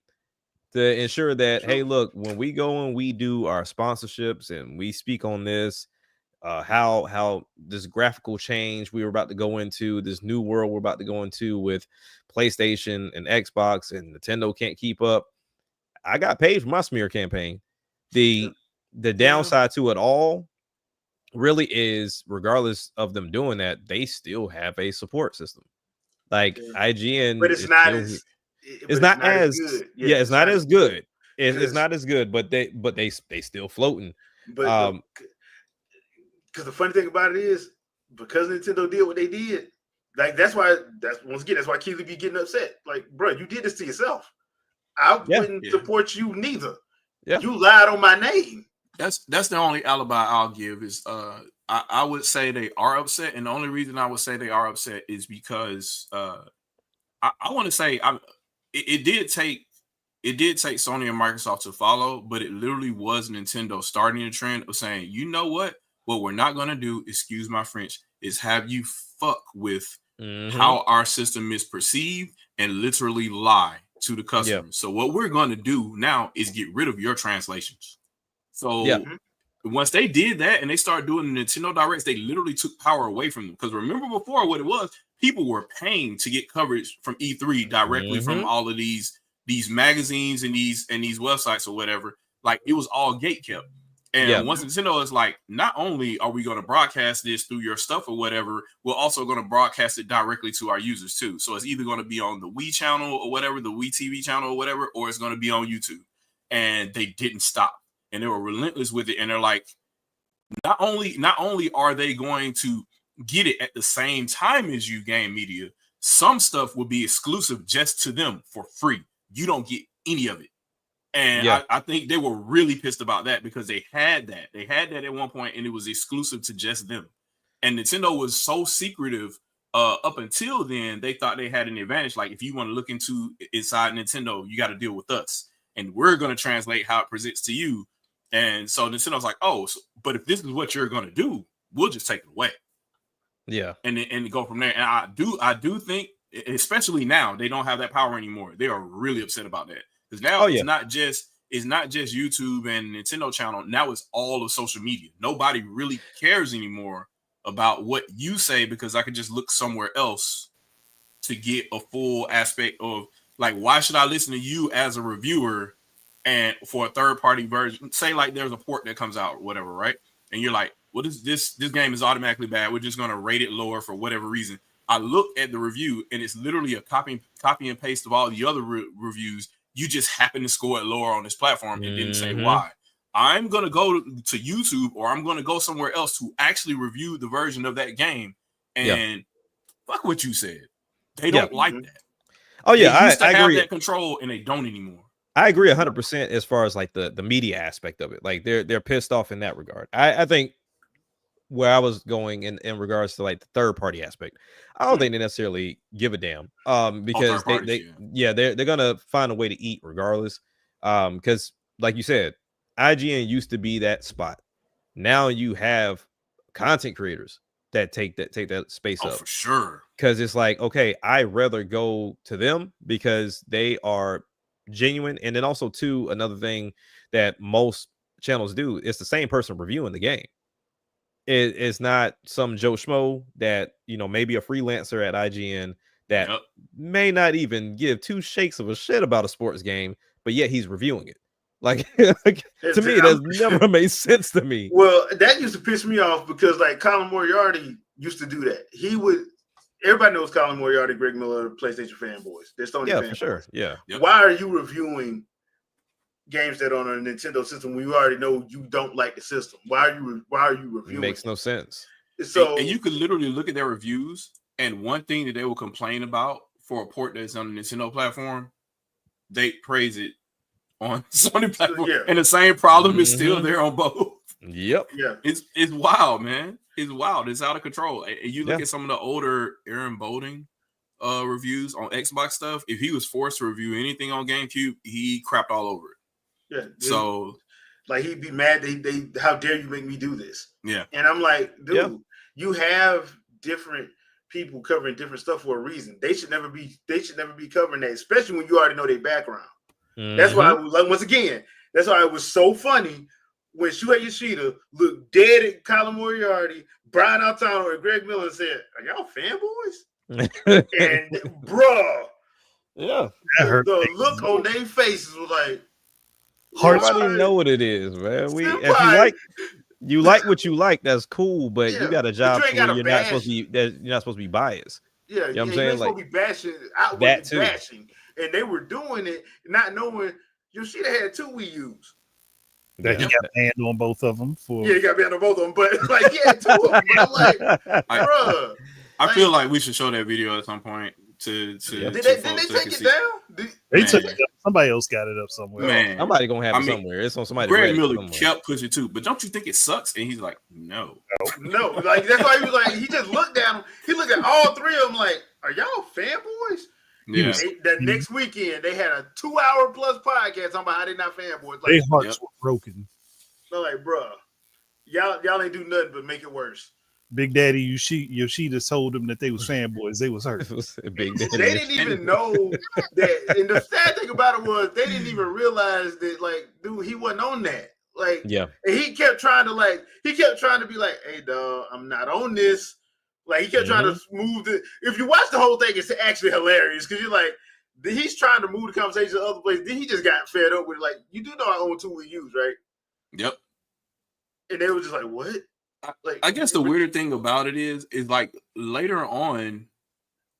to ensure that, hey, look, when we go and we do our sponsorships and we speak on this, how this graphical change we were about to go into, this new world we're about to go into with PlayStation and Xbox, and Nintendo can't keep up. I got paid for my smear campaign. The downside to it all really is, regardless of them doing that, they still have a support system. Like IGN, but it's not as good. It's not as good. It's not as good, but they still floating. But because the funny thing about it is, because Nintendo did what they did, like that's why Keely be getting upset. Like, bro, you did this to yourself. I wouldn't support you neither. Yeah. You lied on my name. That's the only alibi I'll give is I would say they are upset, and the only reason I would say they are upset is because I want to say it did take Sony and Microsoft to follow, but it literally was Nintendo starting a trend of saying, you know what we're not going to do, excuse my French, is have you fuck with how our system is perceived and literally lie to the customer. Yeah. So what we're going to do now is get rid of your translations. So once they did that and they started doing the Nintendo Directs, they literally took power away from them. Because remember before what it was, people were paying to get coverage from E3 directly from all of these magazines and these websites or whatever. Like it was all gate kept. And once Nintendo is like, not only are we going to broadcast this through your stuff or whatever, we're also going to broadcast it directly to our users too. So it's either going to be on the Wii channel or whatever, the Wii TV channel or whatever, or it's going to be on YouTube. And they didn't stop. And they were relentless with it. And they're like, not only are they going to get it at the same time as you, game media, some stuff will be exclusive just to them for free. You don't get any of it. And I think they were really pissed about that because they had that. They had that at one point and it was exclusive to just them. And Nintendo was so secretive up until then, they thought they had an advantage. Like if you want to look inside Nintendo, you got to deal with us. And we're going to translate how it presents to you. And so Nintendo's like, but if this is what you're going to do, we'll just take it away. Yeah. And go from there. And I do think, especially now, they don't have that power anymore. They are really upset about that. Because now it's not just YouTube and Nintendo channel. Now it's all of social media. Nobody really cares anymore about what you say because I could just look somewhere else to get a full aspect of like, why should I listen to you as a reviewer and for a third party version? Say like there's a port that comes out or whatever, right? And you're like, well, this game is automatically bad. We're just going to rate it lower for whatever reason. I look at the review and it's literally a copy and paste of all the other reviews. You just happen to score it lower on this platform and didn't say why. I'm going to go to YouTube or I'm going to go somewhere else to actually review the version of that game. And fuck what you said. They don't like that. Oh yeah, they used to I have agree. that control and they don't anymore. I agree 100% as far as like the media aspect of it. Like they're pissed off in that regard. I think where I was going in regards to like the third party aspect, I don't think they necessarily give a damn. Because they're gonna find a way to eat regardless. Because like you said, IGN used to be that spot. Now you have content creators that take that space up for sure. Because it's like, okay, I rather go to them because they are genuine, and then also too, another thing that most channels do, it's the same person reviewing the game. It's not some Joe Schmo that, you know, maybe a freelancer at IGN that may not even give two shakes of a shit about a sports game, but yet he's reviewing it. Like, to me, it has never made sense to me. Well, that used to piss me off because, like, Colin Moriarty used to do that. He would. Everybody knows Colin Moriarty, Greg Miller, PlayStation fanboys. They're Sony fanboys. For sure. Yeah. Why are you reviewing games that are on a Nintendo system when you already know you don't like the system? Why are you reviewing? It makes no sense. So, and you could literally look at their reviews, and one thing that they will complain about for a port that's on the Nintendo platform, they praise it on Sony platform, and the same problem is still there on both. Yep. Yeah. It's wild, man. It's wild. It's out of control. And you look at some of the older Aaron Bowling reviews on Xbox stuff. If he was forced to review anything on GameCube, he crapped all over it. Yeah. So, like, he'd be mad. They how dare you make me do this? Yeah. And I'm like, dude, you have different people covering different stuff for a reason. They should never be covering that, especially when you already know their background. That's why I was like, once again, that's why it was so funny when Shuhei Yoshida looked dead at Colin Moriarty, Brian Altano, and Greg Miller and said, "Are y'all fanboys?" And bruh, the look on their faces was like, everybody know what it is, man. If you like what you like, that's cool, but you got a job where you're not supposed to be biased. Yeah, you know what I'm saying? Like, supposed to be bashing, and they were doing it not knowing Yoshida had 2 Wii U's. That he got banned on both of them. He got banned on both of them, but like he had 2 of them. But I'm like, bruh. I feel like we should show that video at some point to did they take it down? They took it down. Somebody else got it up somewhere. Man, somebody gonna have it somewhere. It's on somebody. Greg Miller kept pushing too, but don't you think it sucks? And he's like, no. Like that's why he was like, he just looked at him. He looked at all 3 of them like, are y'all fanboys? Yeah. The next weekend they had a 2-hour plus podcast talking about how they not fanboys. Like, their hearts were broken. They're like, bruh, y'all ain't do nothing but make it worse. Big Daddy Yoshida told them that they was fanboys. They was hurt. Big Daddy. They didn't even know that. And the sad thing about it was they didn't even realize that, like, dude, he wasn't on that. Like, and he kept trying to be like, hey, dog, I'm not on this. Like, he kept trying to move it. If you watch the whole thing, it's actually hilarious because you're like, he's trying to move the conversation to other places. Then he just got fed up with it. Like, you do know I own 2 Wii U's, right? Yep. And they were just like, what? Like, I guess the weirder thing about it is like later on,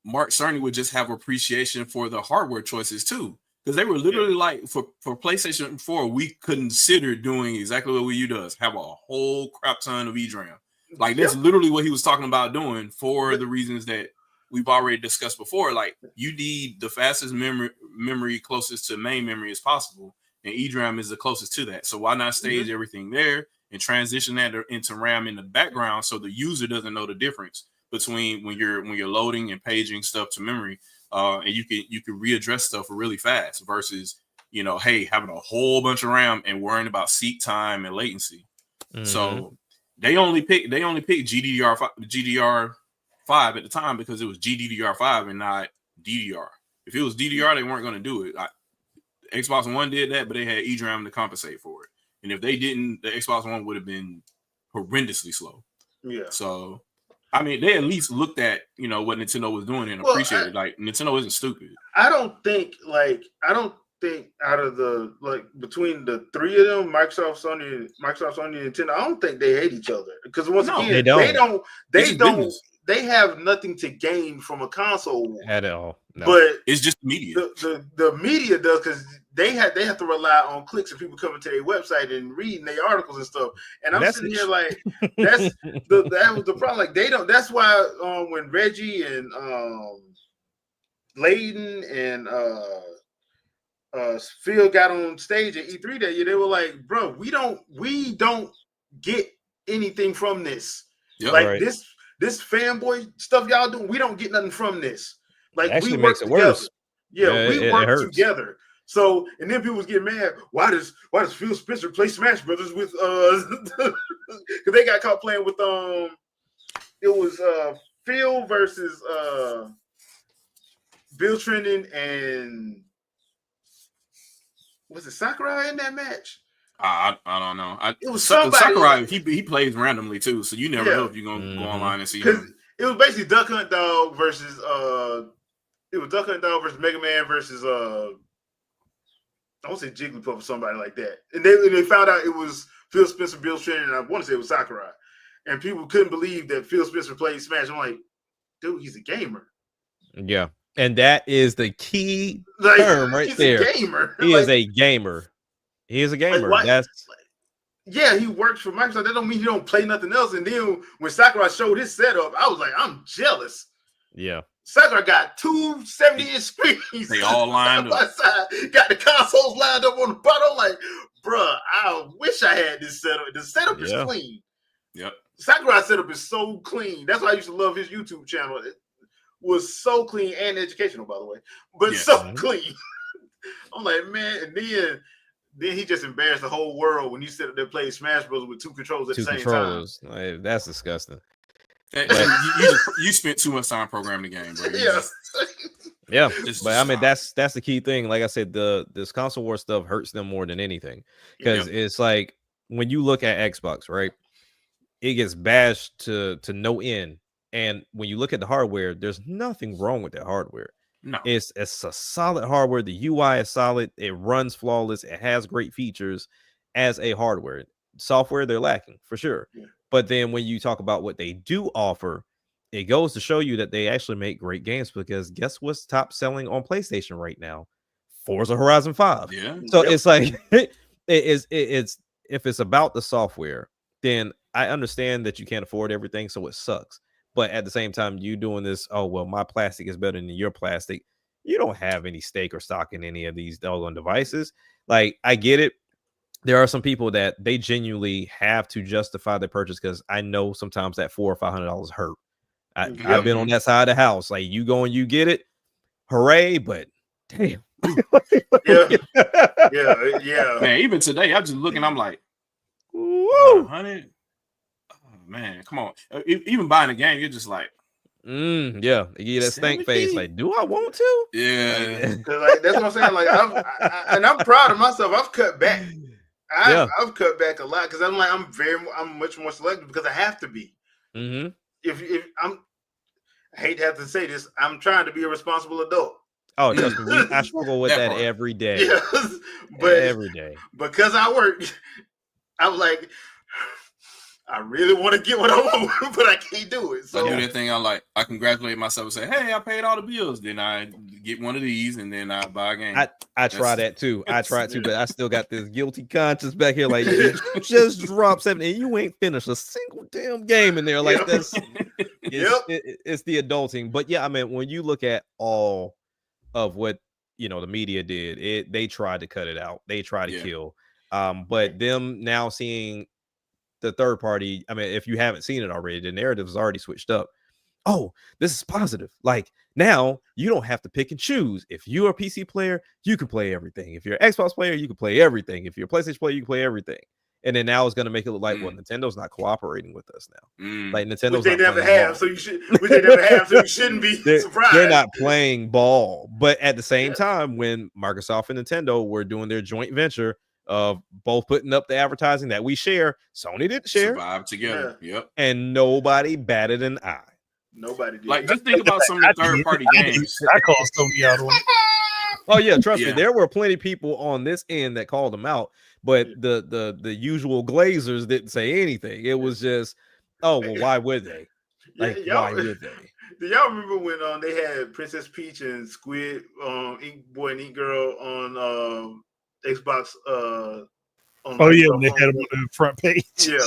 Mark Cerny would just have appreciation for the hardware choices too. Because they were literally like, for PlayStation 4, we consider doing exactly what Wii U does, have a whole crap ton of eDRAM. Like, that's literally what he was talking about doing for the reasons that we've already discussed before. Like, you need the fastest memory closest to main memory as possible, and eDRAM is the closest to that. So why not stage everything there and transition that into RAM in the background so the user doesn't know the difference between when you're loading and paging stuff to memory, and you can readdress stuff really fast versus, you know, hey, having a whole bunch of RAM and worrying about seat time and latency. So they only picked GDDR5 at the time because it was GDDR5 and not DDR. If it was DDR, they weren't going to do it. Xbox One did that, but they had eDRAM to compensate for it. And if they didn't, the Xbox One would have been horrendously slow. Yeah. So, I mean, they at least looked at, you know, what Nintendo was doing and appreciated. Like, Nintendo isn't stupid. I don't think out of the, like, between the 3 of them, Microsoft, Sony, and Nintendo, I don't think they hate each other. Because once again, they have nothing to gain from a console war. At all. No. But it's just media. The media does, because they have to rely on clicks and people coming to their website and reading their articles and stuff. And I'm sitting here like, that was the problem. Like they don't. That's why when Reggie and Layden and Phil got on stage at E3 that year, they were like, bro, we don't get anything from this. Yep. Like this fanboy stuff y'all doing, we don't get nothing from this. Like, it actually we makes it worse. Yeah, we work together. So, and then people was getting mad. Why does Phil Spencer play Smash Brothers with because they got caught playing with it was Phil versus Bill Trendon and was it Sakurai in that match? I don't know. It was somebody. Sakurai. He plays randomly too, so you never know if you're gonna go online and see him. It was basically Duck Hunt Dog versus Mega Man versus I won't say Jigglypuff or somebody like that. And they found out it was Phil Spencer, Bill Trendon, and I want to say it was Sakurai. And people couldn't believe that Phil Spencer played Smash. I'm like, dude, he's a gamer. Yeah. And that is the key term right there. He's a gamer. He is a gamer. He is a gamer. Yeah, he works for Microsoft. That don't mean he don't play nothing else. And then when Sakurai showed his setup, I was like, I'm jealous. Yeah. Sakurai got two 70-inch screens. They all lined up. Got the consoles lined up on the bottom. I'm like, bruh, I wish I had this setup. The setup is clean. Yep. Sakurai's setup is so clean. That's why I used to love his YouTube channel. It was so clean and educational, by the way, but so clean. I'm like, man, and then he just embarrassed the whole world when you sit up there playing Smash Bros. With two controllers at the same time. Like, that's disgusting. You spent too much time programming the game, bro. Yeah, but I mean that's the key thing. Like I said, this console war stuff hurts them more than anything because it's like when you look at Xbox, right? It gets bashed to no end, and when you look at the hardware, there's nothing wrong with that hardware. No, it's a solid hardware. The UI is solid. It runs flawless. It has great features as a hardware. Software, they're lacking for sure. Yeah. But then when you talk about what they do offer, it goes to show you that they actually make great games because guess what's top selling on PlayStation right now? Forza Horizon 5. Yeah. So it's like it's if it's about the software, then I understand that you can't afford everything, so it sucks. But at the same time, you doing this, oh well, my plastic is better than your plastic. You don't have any stake or stock in any of these doggone devices. Like, I get it. There are some people that they genuinely have to justify their purchase because I know sometimes that $400 or $500 hurt. I've been on that side of the house. Like, you go and you get it, hooray! But damn, yeah. Man, even today, I'm just looking. I'm like, woo, 100. Oh man, come on! Even buying a game, you're just like, you get that stank face. Like, do I want to? Yeah, like that's what I'm saying. Like, I'm proud of myself. I've cut back. I've cut back a lot because I'm like I'm much more selective because I have to be. Mm-hmm. If I hate to have to say this, I'm trying to be a responsible adult. Oh, trust me, I struggle with that every day. Yes, but every day because I work, I was like, I really want to get what I want, but I can't do it. So I do that thing. I congratulate myself and say, "Hey, I paid all the bills." Then I get one of these, and then I buy a game. I try that too. I try to, but I still got this guilty conscience back here. Like, you just dropped 7 and you ain't finished a single damn game in there. Like, that's it's the adulting. But yeah, I mean, when you look at all of what the media did, they tried to cut it out. They tried to kill. But them now seeing the third party, I mean, if you haven't seen it already, the narrative is already switched up. Oh, this is positive. Like, now you don't have to pick and choose. If you're a PC player, you can play everything. If you're an Xbox player, you can play everything. If you're a PlayStation player, you can play everything. And then now it's going to make it look like, well, Nintendo's not cooperating with us now. Like, Nintendo's they never have, so you shouldn't be surprised. They're not playing ball. But at the same time, when Microsoft and Nintendo were doing their joint venture of both putting up the advertising that we share, Sony didn't share. Survive together. Yep. And nobody batted an eye. Nobody did. Like, just think about some of the third-party games. I called Sony out on. Oh yeah, trust me. There were plenty of people on this end that called them out, but the usual Glazers didn't say anything. It was just, oh well, why would they? Like, why would they? Do y'all remember when they had Princess Peach and Squid, Ink Boy and Ink Girl on Xbox. When they had them on the front page. Yeah.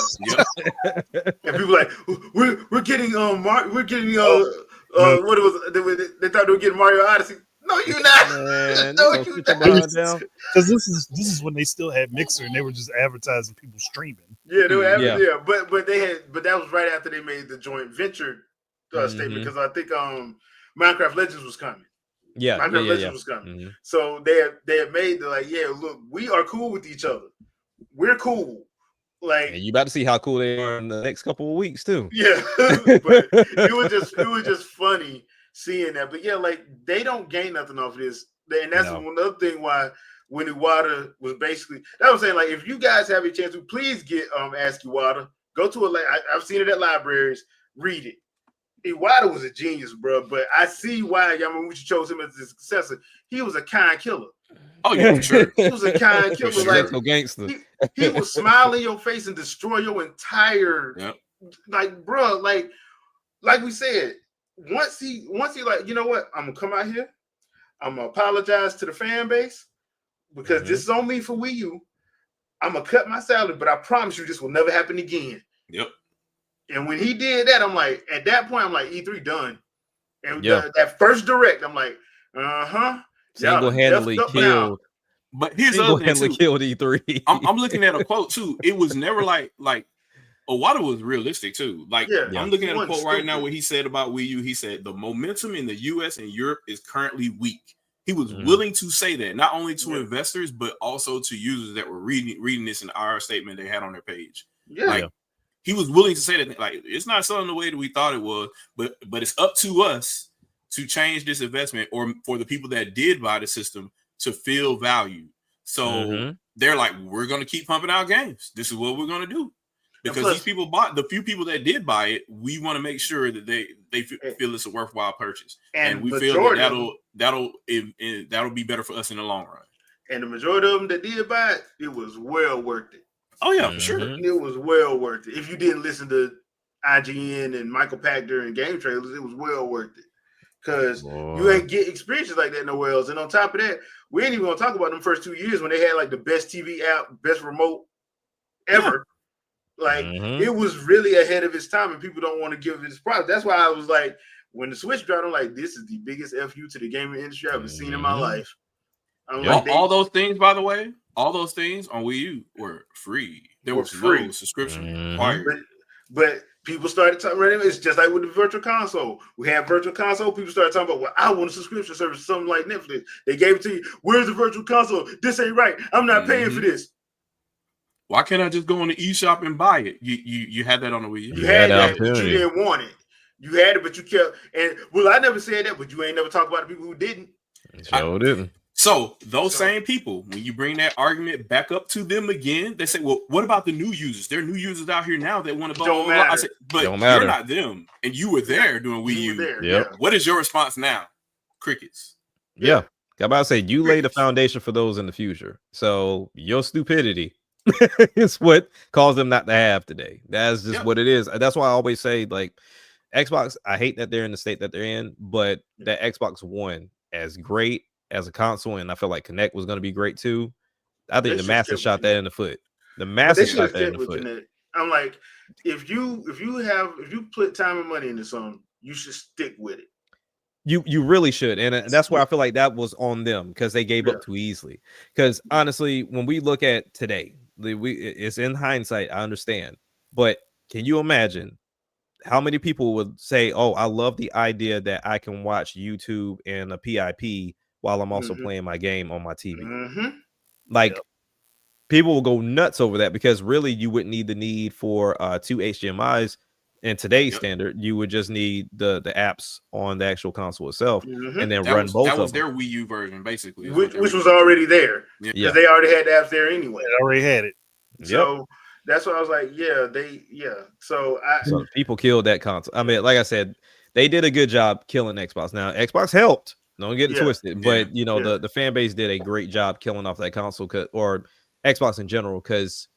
And people like, we're getting we're getting what it was. They thought they were getting Mario Odyssey. No, you're not. Man, no, you're not. Because this is when they still had Mixer and they were just advertising people streaming. Yeah, they were but that was right after they made the joint venture statement, because I think Minecraft Legends was coming. Minecraft Legends was coming. Mm-hmm. So they had made look, we are cool with each other. We're cool. Like, and you about to see how cool they are in the next couple of weeks too. Yeah, but it was just funny seeing that. But yeah, like, they don't gain nothing off of this, and that's one other thing why when Iwata was basically, that was saying, like, if you guys have a chance to, please get Ask Iwata, go to I've seen it at libraries, read it. Iwata was a genius, bro. But I see why Yamauchi chose him as his successor. He was a kind killer. Oh yeah, for sure. He was a kind killer. Like, gangster. He would smile in your face and destroy your entire like, bro, like we said, once he like, you know what, I'm gonna come out here, I'm gonna apologize to the fan base because this is on me for Wii U. I'm gonna cut my salary, but I promise you this will never happen again. Yep. And when he did that, I'm like, at that point, I'm like, E3 done. And that first direct, I'm like, single-handedly killed. But here's the other thing too. Killed E3. I'm looking at a quote too. It was never like Iwata was realistic too. Like, I'm looking at a quote right now where he said about Wii U. He said the momentum in the US and Europe is currently weak. He was willing to say that, not only to investors but also to users that were reading this in our statement they had on their page. He was willing to say that, like, it's not selling the way that we thought it was, but it's up to us to change this investment, or for the people that did buy the system to feel value. So they're like, we're going to keep pumping out games. This is what we're going to do. Because these people bought, the few people that did buy it, we want to make sure that they feel it's a worthwhile purchase. And we feel that that'll be better for us in the long run. And the majority of them that did buy it, it was well worth it. Oh yeah, for sure. It was well worth it. If you didn't listen to IGN and Michael Pachter and Game Trailers, it was well worth it. Because you ain't get experiences like that nowhere else. And on top of that, we ain't even gonna talk about them first 2 years when they had like the best TV app, best remote ever. Like, it was really ahead of its time, and people don't want to give it its props. That's why I was like, when the Switch dropped, I'm like, this is the biggest FU to the gaming industry I've ever seen in my life. All those things, by the way, all those things on Wii U were free. There was no subscription required. But people started talking about it. It's just like with the virtual console. We had virtual console. People started talking about, well, I want a subscription service, something like Netflix. They gave it to you. Where's the virtual console? This ain't right. I'm not paying for this. Why can't I just go on the eShop and buy it? You had that on the Wii U. You had that, but you didn't want it. You had it, but you kept. And well, I never said that, but you ain't never talked about the people who didn't. Sure didn't. So those same people, when you bring that argument back up to them again, they say, "Well, what about the new users? There are new users out here now that want to don't matter." I said, "But you're not them, and you were there doing Wii U. Yep. What is your response now? Crickets." Yeah, I'm about to say you lay the foundation for those in the future. So your stupidity is what caused them not to have today. That's just what it is. That's why I always say, like, Xbox, I hate that they're in the state that they're in, but that Xbox One, as great as a console, and I feel like Kinect was going to be great too. I think the Master shot that in the foot. The Master shot that in the foot. I'm like, if you put time and money into something, you should stick with it. You really should, and that's where I feel like that was on them because they gave up too easily. Because honestly, when we look at today, it's in hindsight, I understand, but can you imagine how many people would say, "Oh, I love the idea that I can watch YouTube and a PIP while I'm also playing my game on my TV." Like, people will go nuts over that because really you wouldn't need the need for 2 HDMIs in today's standard. You would just need the apps on the actual console itself and then run both of them. That was their Wii U version, basically. Which was already there. Because they already had the apps there anyway. They already had it. So that's why I was like, So people killed that console. I mean, like I said, they did a good job killing Xbox. Now, Xbox helped. Don't get it twisted. But, you know, the fan base did a great job killing off that console, or Xbox in general, because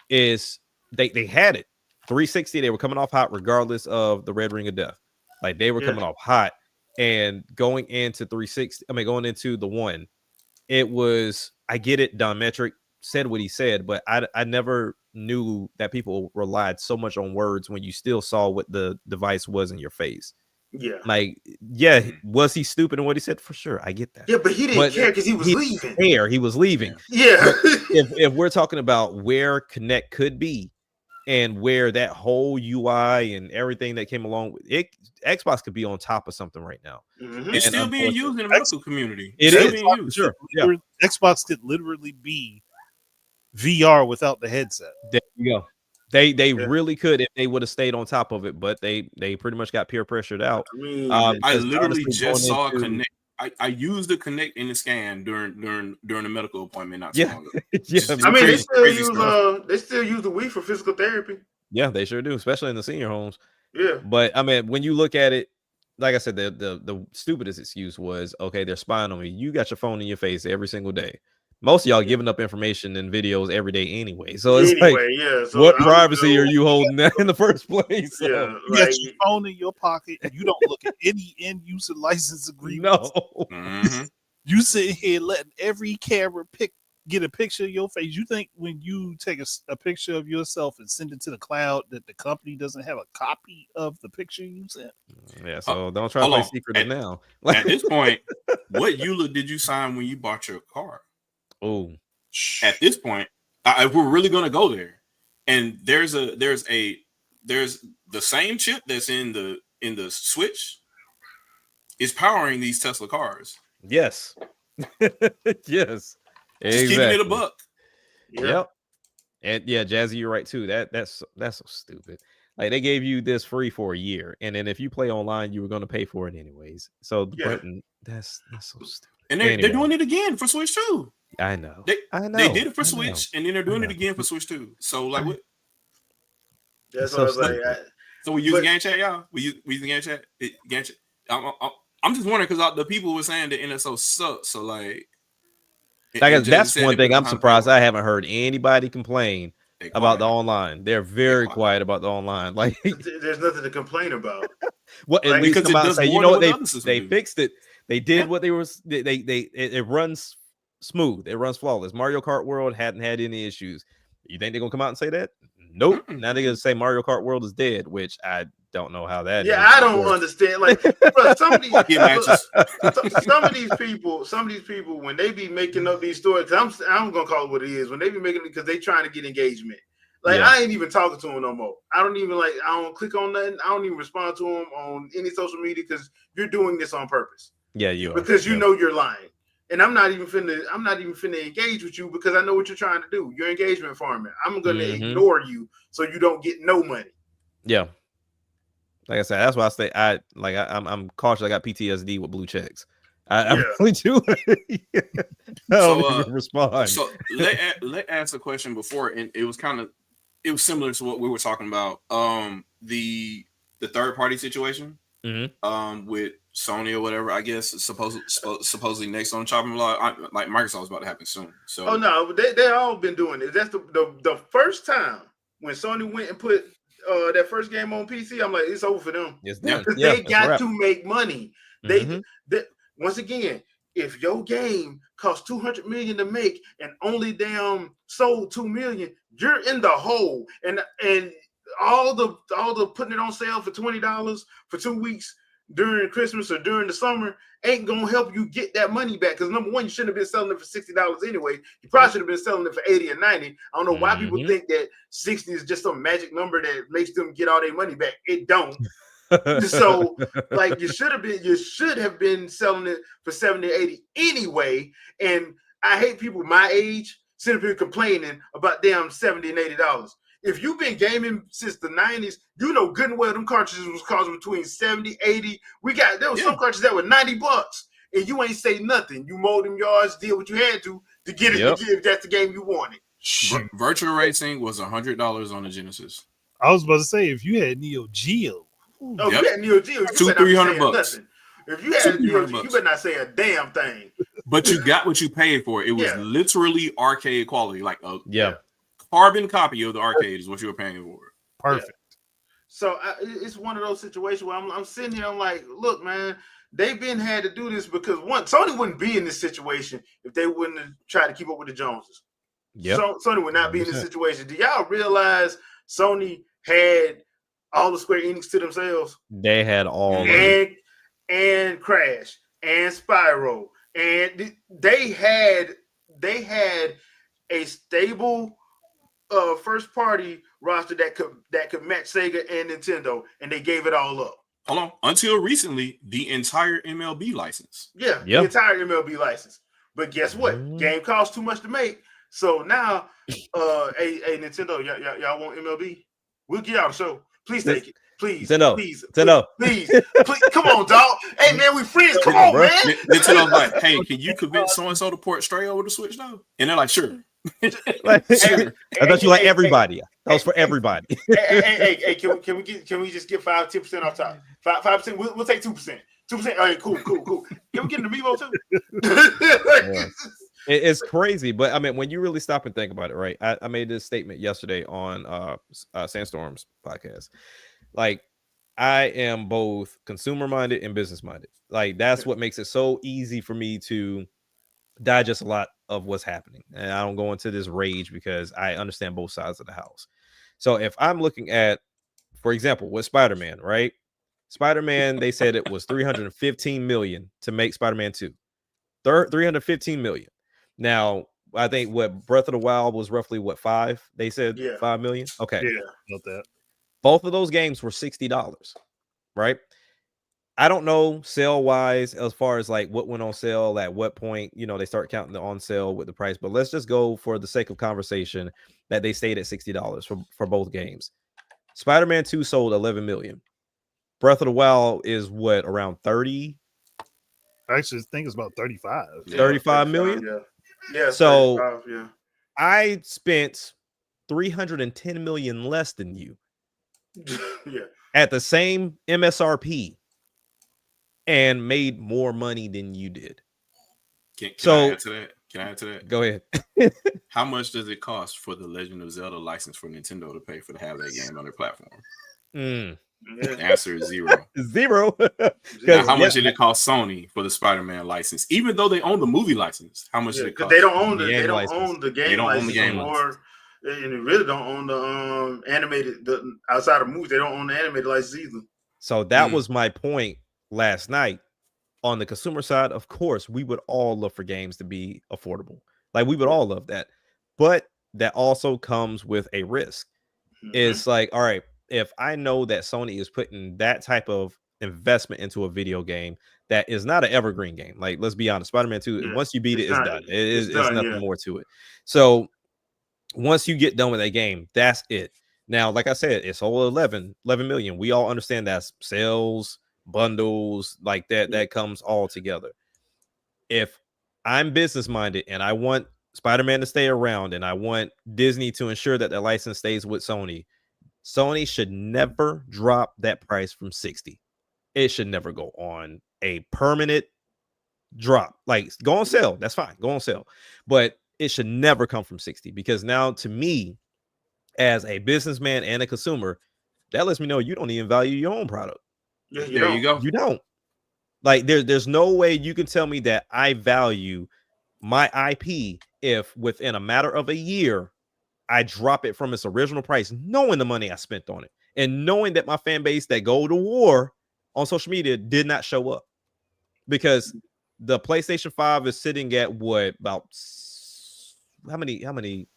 they had it. 360, they were coming off hot regardless of the Red Ring of Death. Like, they were coming off hot, and going into 360, going into the One, it was I get it. Don Metric said what he said, but I never knew that people relied so much on words when you still saw what the device was in your face. Yeah. Like, yeah, was he stupid in what he said? For sure, I get that. Yeah, but he didn't care because he was leaving. He was leaving. Yeah. if we're talking about where Connect could be and where that whole UI and everything that came along with it, Xbox could be on top of something right now. Mm-hmm. It's still being used in the medical community. It it's is still being used. Sure. Yeah. Xbox could literally be VR without the headset. There you go. They really could if they would have stayed on top of it, but they pretty much got peer pressured out. I mean, I literally just saw a Connect. I used the Connect in the scan during the medical appointment not too long ago. I mean, they still use the Wii for physical therapy. Yeah, they sure do, especially in the senior homes. Yeah, but I mean, when you look at it, like I said, the stupidest excuse was, okay, they're spying on me. You got your phone in your face every single day. Most of y'all giving up information and videos every day anyway. So it's so what privacy are you holding in the first place? So, yeah, you got your phone in your pocket and you don't look at any end user license agreements. No. Mm-hmm. You sit here letting every camera get a picture of your face. You think when you take a picture of yourself and send it to the cloud that the company doesn't have a copy of the picture you sent? Yeah, so don't try to play secret now. At this point, what EULA did you sign when you bought your car? Oh, at this point, if we're really gonna go there, and there's the same chip that's in the Switch is powering these Tesla cars. Yes. Yes. Just giving it a buck. Yep. And yeah, Jazzy, you're right too. That's so stupid. Like they gave you this free for a year, and then if you play online, you were going to pay for it anyways. So that's so stupid. And they're doing it again for Switch too. I know. I know. They did it for Switch, and then they're doing it again for Switch too. So like what? That's what I was like. So we use Game Chat, y'all. We use Game Chat. Game Chat. I'm just wondering because the people were saying the NSO sucks. So like that's one thing I'm surprised I haven't heard anybody complain about the online. They're very quiet about the online. Like there's nothing to complain about. Well, at least come out and say, you know what, they fixed it. They did what they were. It runs smooth. It runs flawless. Mario Kart World hadn't had any issues. You think they're gonna come out and say that? Nope. Now they're gonna say Mario Kart World is dead, which I don't know how that. Yeah, I don't understand. Like, bro, some of these people, when they be making up these stories, I'm gonna call it what it is. When they be making it because they trying to get engagement. Like I ain't even talking to them no more. I don't click on nothing. I don't even respond to them on any social media because you're doing this on purpose. Yeah, you are. Because you know you're lying. And I'm not even finna engage with you because I know what you're trying to do. You're engagement farming. I'm gonna ignore you so you don't get no money. Yeah. Like I said, that's why I say I'm cautious. I got PTSD with blue checks. I really do. I don't even respond. So let ask a question before, and it was similar to what we were talking about. The third party situation. With Sony or whatever, I guess supposedly next on the chopping block, like Microsoft's about to happen soon. So no, they all been doing it. That's the first time when Sony went and put that first game on PC. I'm like, it's over for them. It's done. Because they got to make money. They once again, if your game costs $200 million to make and only sold 2 million, you're in the hole. And all the putting it on sale for $20 for 2 weeks during Christmas or during the summer ain't gonna help you get that money back. Because number one, you shouldn't have been selling it for $60 anyway. You probably should have been selling it for 80 or 90. I don't know why people think that 60 is just some magic number that makes them get all their money back. It don't. So like you should have been selling it for 70 or 80 anyway. And I hate people my age sitting here complaining about damn $70 and $80. If you've been gaming since the 90s, you know good and well them cartridges was costing between 70, 80. There was some cartridges that were $90, and you ain't say nothing. You mowed them yards, did what you had to get it if that's the game you wanted. Virtual Racing was $100 on the Genesis. I was about to say if you had Neo Geo. If you had Neo Geo, you better not say nothing. If you had Neo Geo, you better not say a damn thing. But you got what you paid for. It was literally arcade quality, like carbon copy of the arcade is what you were paying for. Perfect. So it's one of those situations where I'm sitting here. I'm like, look, man, they've been had to do this because one, Sony wouldn't be in this situation if they wouldn't have tried to keep up with the Joneses. Yep. So Sony would not be in this situation. Do y'all realize Sony had all the Square Enix to themselves? They had all and Crash and Spyro, and they had a stable first party roster that could match Sega and Nintendo, and they gave it all up. Hold on. Until recently, the entire MLB license. Yeah, the entire MLB license. But guess what? Game costs too much to make. So now, hey Nintendo, y'all want MLB? We'll get y'all the show. Please take it. Please, please, come on, dog. Hey man, we friends. Come on, man. Nintendo's like, hey, can you convince so and so to port Stray over to Switch now? And they're like, sure. Sure. I thought you like everybody. That was for everybody. Hey, can we just get 5-10% off top? 5%. We'll take 2%. 2%. All right, cool. Can we get an Amiibo too? It's crazy, but I mean, when you really stop and think about it, right? I made this statement yesterday on Sandstorm's podcast. Like, I am both consumer minded and business minded. Like, that's what makes it so easy for me to digest a lot of what's happening, and I don't go into this rage because I understand both sides of the house. So if I'm looking at, for example, with Spider-Man, right? Spider-Man, they said it was 315 million to make Spider-Man 2. 315 million. Now, I think what Breath of the Wild was roughly what 5? They said 5 million. Okay. Yeah, not that. Both of those games were $60, right? I don't know sale wise as far as like what went on sale at what point, you know, they start counting the on sale with the price, but let's just go for the sake of conversation that they stayed at $60 for both games. Spider-Man 2 sold 11 million. Breath of the Wild is what, around 30? I actually think it's about 35. 35 million? Yeah. So I spent 310 million less than you. At the same MSRP. And made more money than you did. Can I add to that? Go ahead. How much does it cost for the Legend of Zelda license for Nintendo to pay for to have that game on their platform? Yeah. The answer is zero. Zero. Now, how much did it cost Sony for the Spider-Man license? Even though they own the movie license, how much did it cost? They don't own the game license. They don't own the game license. And they really don't own the animated. Outside of movies, they don't own the animated license either. So that was my point last night. On the consumer side, of course, we would all love for games to be affordable. Like, we would all love that. But that also comes with a risk. It's like, all right, if I know that Sony is putting that type of investment into a video game that is not an evergreen game. Like, let's be honest, Spider-Man 2, once you beat it's done. It's nothing more to it. So once you get done with that game, that's it. Now, like I said, it's all 11 million. We all understand that's sales, bundles, like that comes all together. If I'm business minded and I want Spider-Man to stay around and I want Disney to ensure that the license stays with Sony should never drop that price from 60. It should never go on a permanent drop. Like, go on sale, that's fine, go on sale, but it should never come from 60, because now, to me, as a businessman and a consumer, that lets me know you don't even value your own product. Yeah, you go. You don't. Like, there's no way you can tell me that I value my IP if within a matter of a year I drop it from its original price, knowing the money I spent on it and knowing that my fan base that go to war on social media did not show up, because the PlayStation 5 is sitting at what, about how many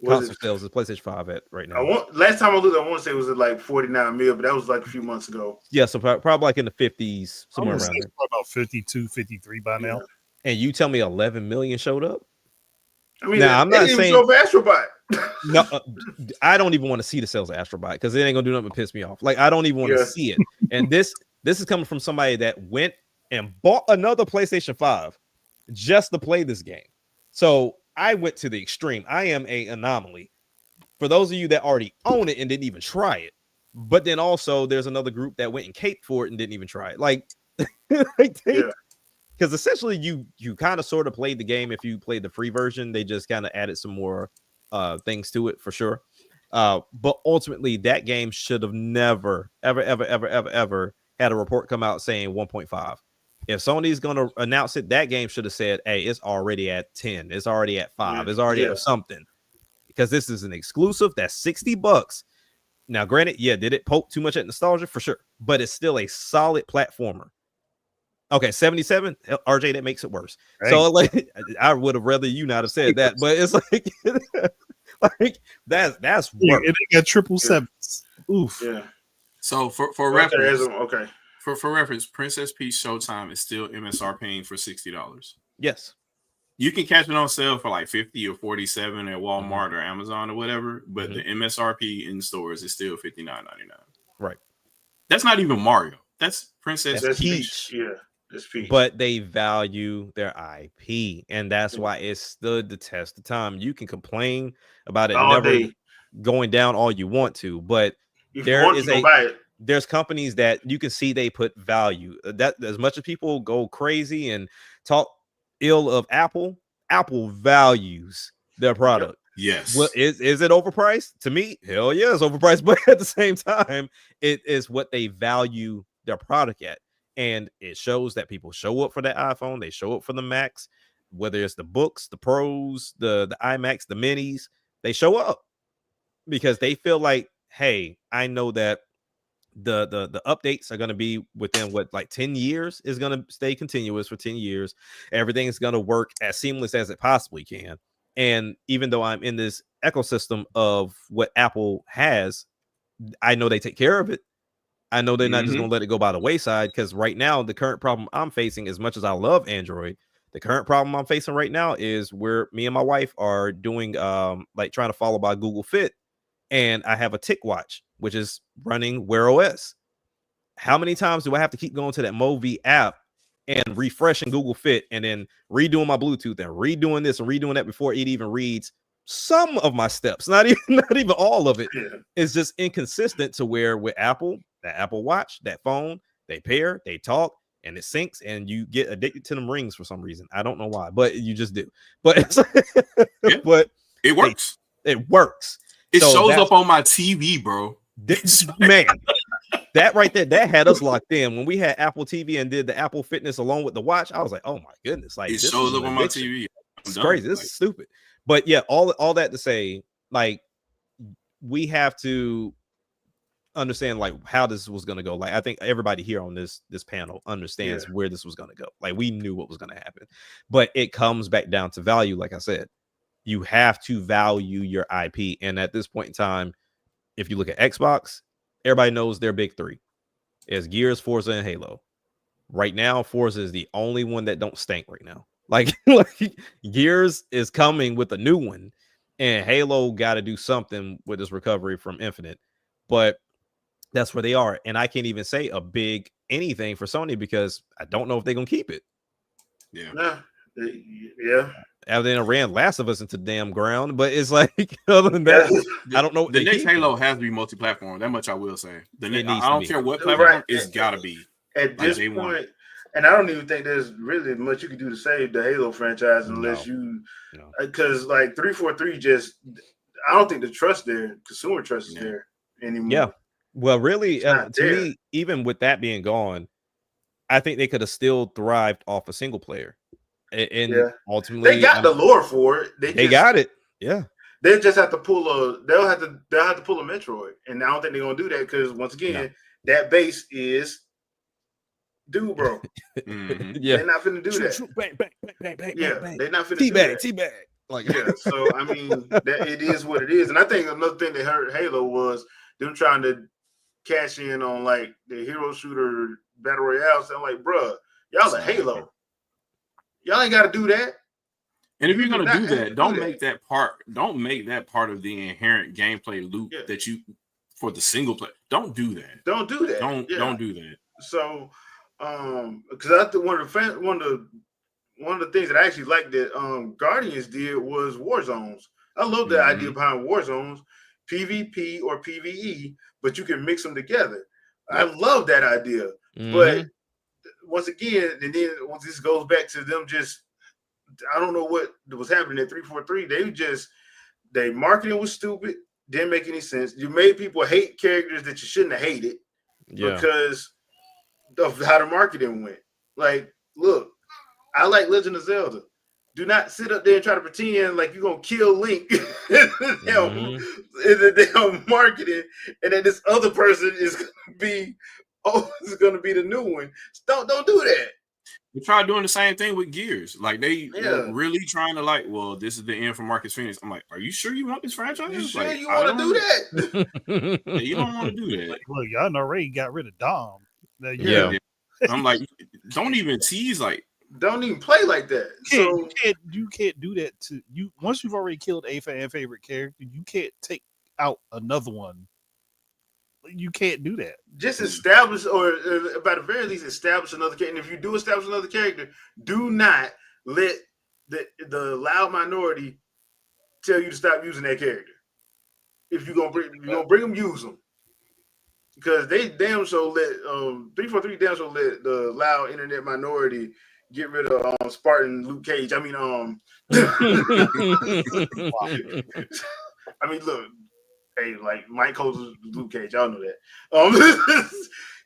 console sales is PlayStation 5 at right now? Last time I looked, I want to say it was at like 49 mil, but that was like a few months ago. Yeah, so probably like in the 50s, somewhere around there. About 52, 53 by now. And you tell me 11 million showed up? I mean, now, I'm not saying show for Astrobot. No, I don't even want to see the sales of Astrobot, because it ain't gonna do nothing but piss me off. Like, I don't even want to see it. And this is coming from somebody that went and bought another PlayStation 5 just to play this game. So I went to the extreme. I am an anomaly. For those of you that already own it and didn't even try it, but then also there's another group that went and caped for it and didn't even try it. Like, because essentially you kind of sort of played the game. If you played the free version, they just kind of added some more things to it, for sure. But ultimately, that game should have never, ever had a report come out saying 1.5. If Sony's gonna announce it, that game should have said, "Hey, it's already at 10. It's already at 5. It's already at something." Because this is an exclusive that's $60. Now, granted, did it poke too much at nostalgia? For sure. But it's still a solid platformer. Okay, 77, RJ, that makes it worse. Right. So like I would have rather you not have said that, but it's like like that's work. It got 777s. Oof. Yeah. So for reference, okay. For reference, Princess Peach Showtime is still MSRPing for $60. Yes. You can catch it on sale for like 50 or 47 at Walmart or Amazon or whatever, but the MSRP in stores is still $59.99. Right. That's not even Mario. That's Princess Peach. Yeah. That's Peach. But they value their IP, and that's why it stood the test of time. You can complain about it never going down all you want to, but there's companies that you can see they put value. That as much as people go crazy and talk ill of Apple values their product. Yes. Well, is it overpriced? To me, hell yeah, it's overpriced. But at the same time, it is what they value their product at. And it shows that people show up for that iPhone, they show up for the Macs, whether it's the books, the Pros, the iMacs, the Minis, they show up because they feel like, hey, I know that the updates are going to be within like 10 years is going to stay continuous for 10 years. Everything is going to work as seamless as it possibly can. And even though I'm in this ecosystem of what Apple has, I know they take care of it. I know they're not just going to let it go by the wayside, because right now the current problem I'm facing, as much as I love Android, the current problem I'm facing right now is where me and my wife are doing like trying to follow by Google Fit, and I have a Tick Watch, which is running Wear OS. How many times do I have to keep going to that Movi app and refreshing Google Fit and then redoing my Bluetooth and redoing this and redoing that before it even reads some of my steps? Not even all of it. It's just inconsistent to where with Apple, that Apple Watch, that phone, they pair, they talk, and it syncs, and you get addicted to them rings for some reason. I don't know why, but you just do. But it's but it works. It works. It shows up on my TV, bro. Man, that right there, that had us locked in. When we had Apple TV and did the Apple Fitness along with the watch, I was like, oh my goodness, like it shows up on my TV. It's crazy. This is stupid. But yeah, all that to say, like, we have to understand like how this was going to go. Like, I think everybody here on this panel understands where this was going to go. Like, we knew what was going to happen, but it comes back down to value. Like I said, you have to value your IP. And at this point in time, if you look at Xbox, everybody knows their big three. It's Gears, Forza, and Halo. Right now, Forza is the only one that don't stink right now. Like Gears is coming with a new one, and Halo got to do something with this recovery from Infinite. But that's where they are. And I can't even say a big anything for Sony because I don't know if they're going to keep it. Yeah. And then I ran Last of Us into the damn ground. But it's like, other than that, I don't know. The next Halo has to be multi-platform. That much I will say. I don't care what platform, it's got to be. At this point, and I don't even think there's really much you can do to save the Halo franchise unless because like 343 just, I don't think the trust there, consumer trust is there anymore. Yeah. Well, really, to me, even with that being gone, I think they could have still thrived off a single player. And ultimately, they got the lore for it. They got it. Yeah. They just have to pull they'll have to pull a Metroid. And I don't think they're gonna do that because once again, that base is dude, bro. They're not finna do that. Bang, they're not finna do that. Teabag. Like, so I mean, it is what it is. And I think another thing that hurt Halo was them trying to cash in on like the hero shooter battle royale. So I'm like, bruh, y'all a Halo. Y'all ain't got to do that. And if you're gonna do that, don't make that part of the inherent gameplay loop that you for the single player. Don't do that. Don't do that. Don't do that. So, because I think one of the things that I actually liked that Guardians did was war zones. I love the idea behind war zones, PvP or PvE, but you can mix them together. I love that idea, but once again, and then once this goes back to them, just I don't know what was happening at 343. They marketing was stupid, didn't make any sense. You made people hate characters that you shouldn't have hated because of how the marketing went. Like, look, I like Legend of Zelda. Do not sit up there and try to pretend like you're gonna kill Link in the damn marketing, and then this other person is gonna be the new one. Don't do that. We tried doing the same thing with Gears. Like they were really trying to well, this is the end for Marcus Phoenix. I'm like, are you sure you want this franchise? You sure like, you want to do that? You don't want to do that. Look, y'all already got rid of Dom. Yeah. I'm like, don't even tease don't even play like that. You can't do that to you. Once you've already killed a fan favorite character, you can't take out another one. You can't do that. Just establish, or by the very least, establish another character. And if you do establish another character, do not let the loud minority tell you to stop using that character. If you're gonna bring them, use them. Because they damn so let 343 damn so let the loud internet minority get rid of Spartan Luke Cage. I mean, look, hey, like Mike Cole's Luke Cage, y'all know that.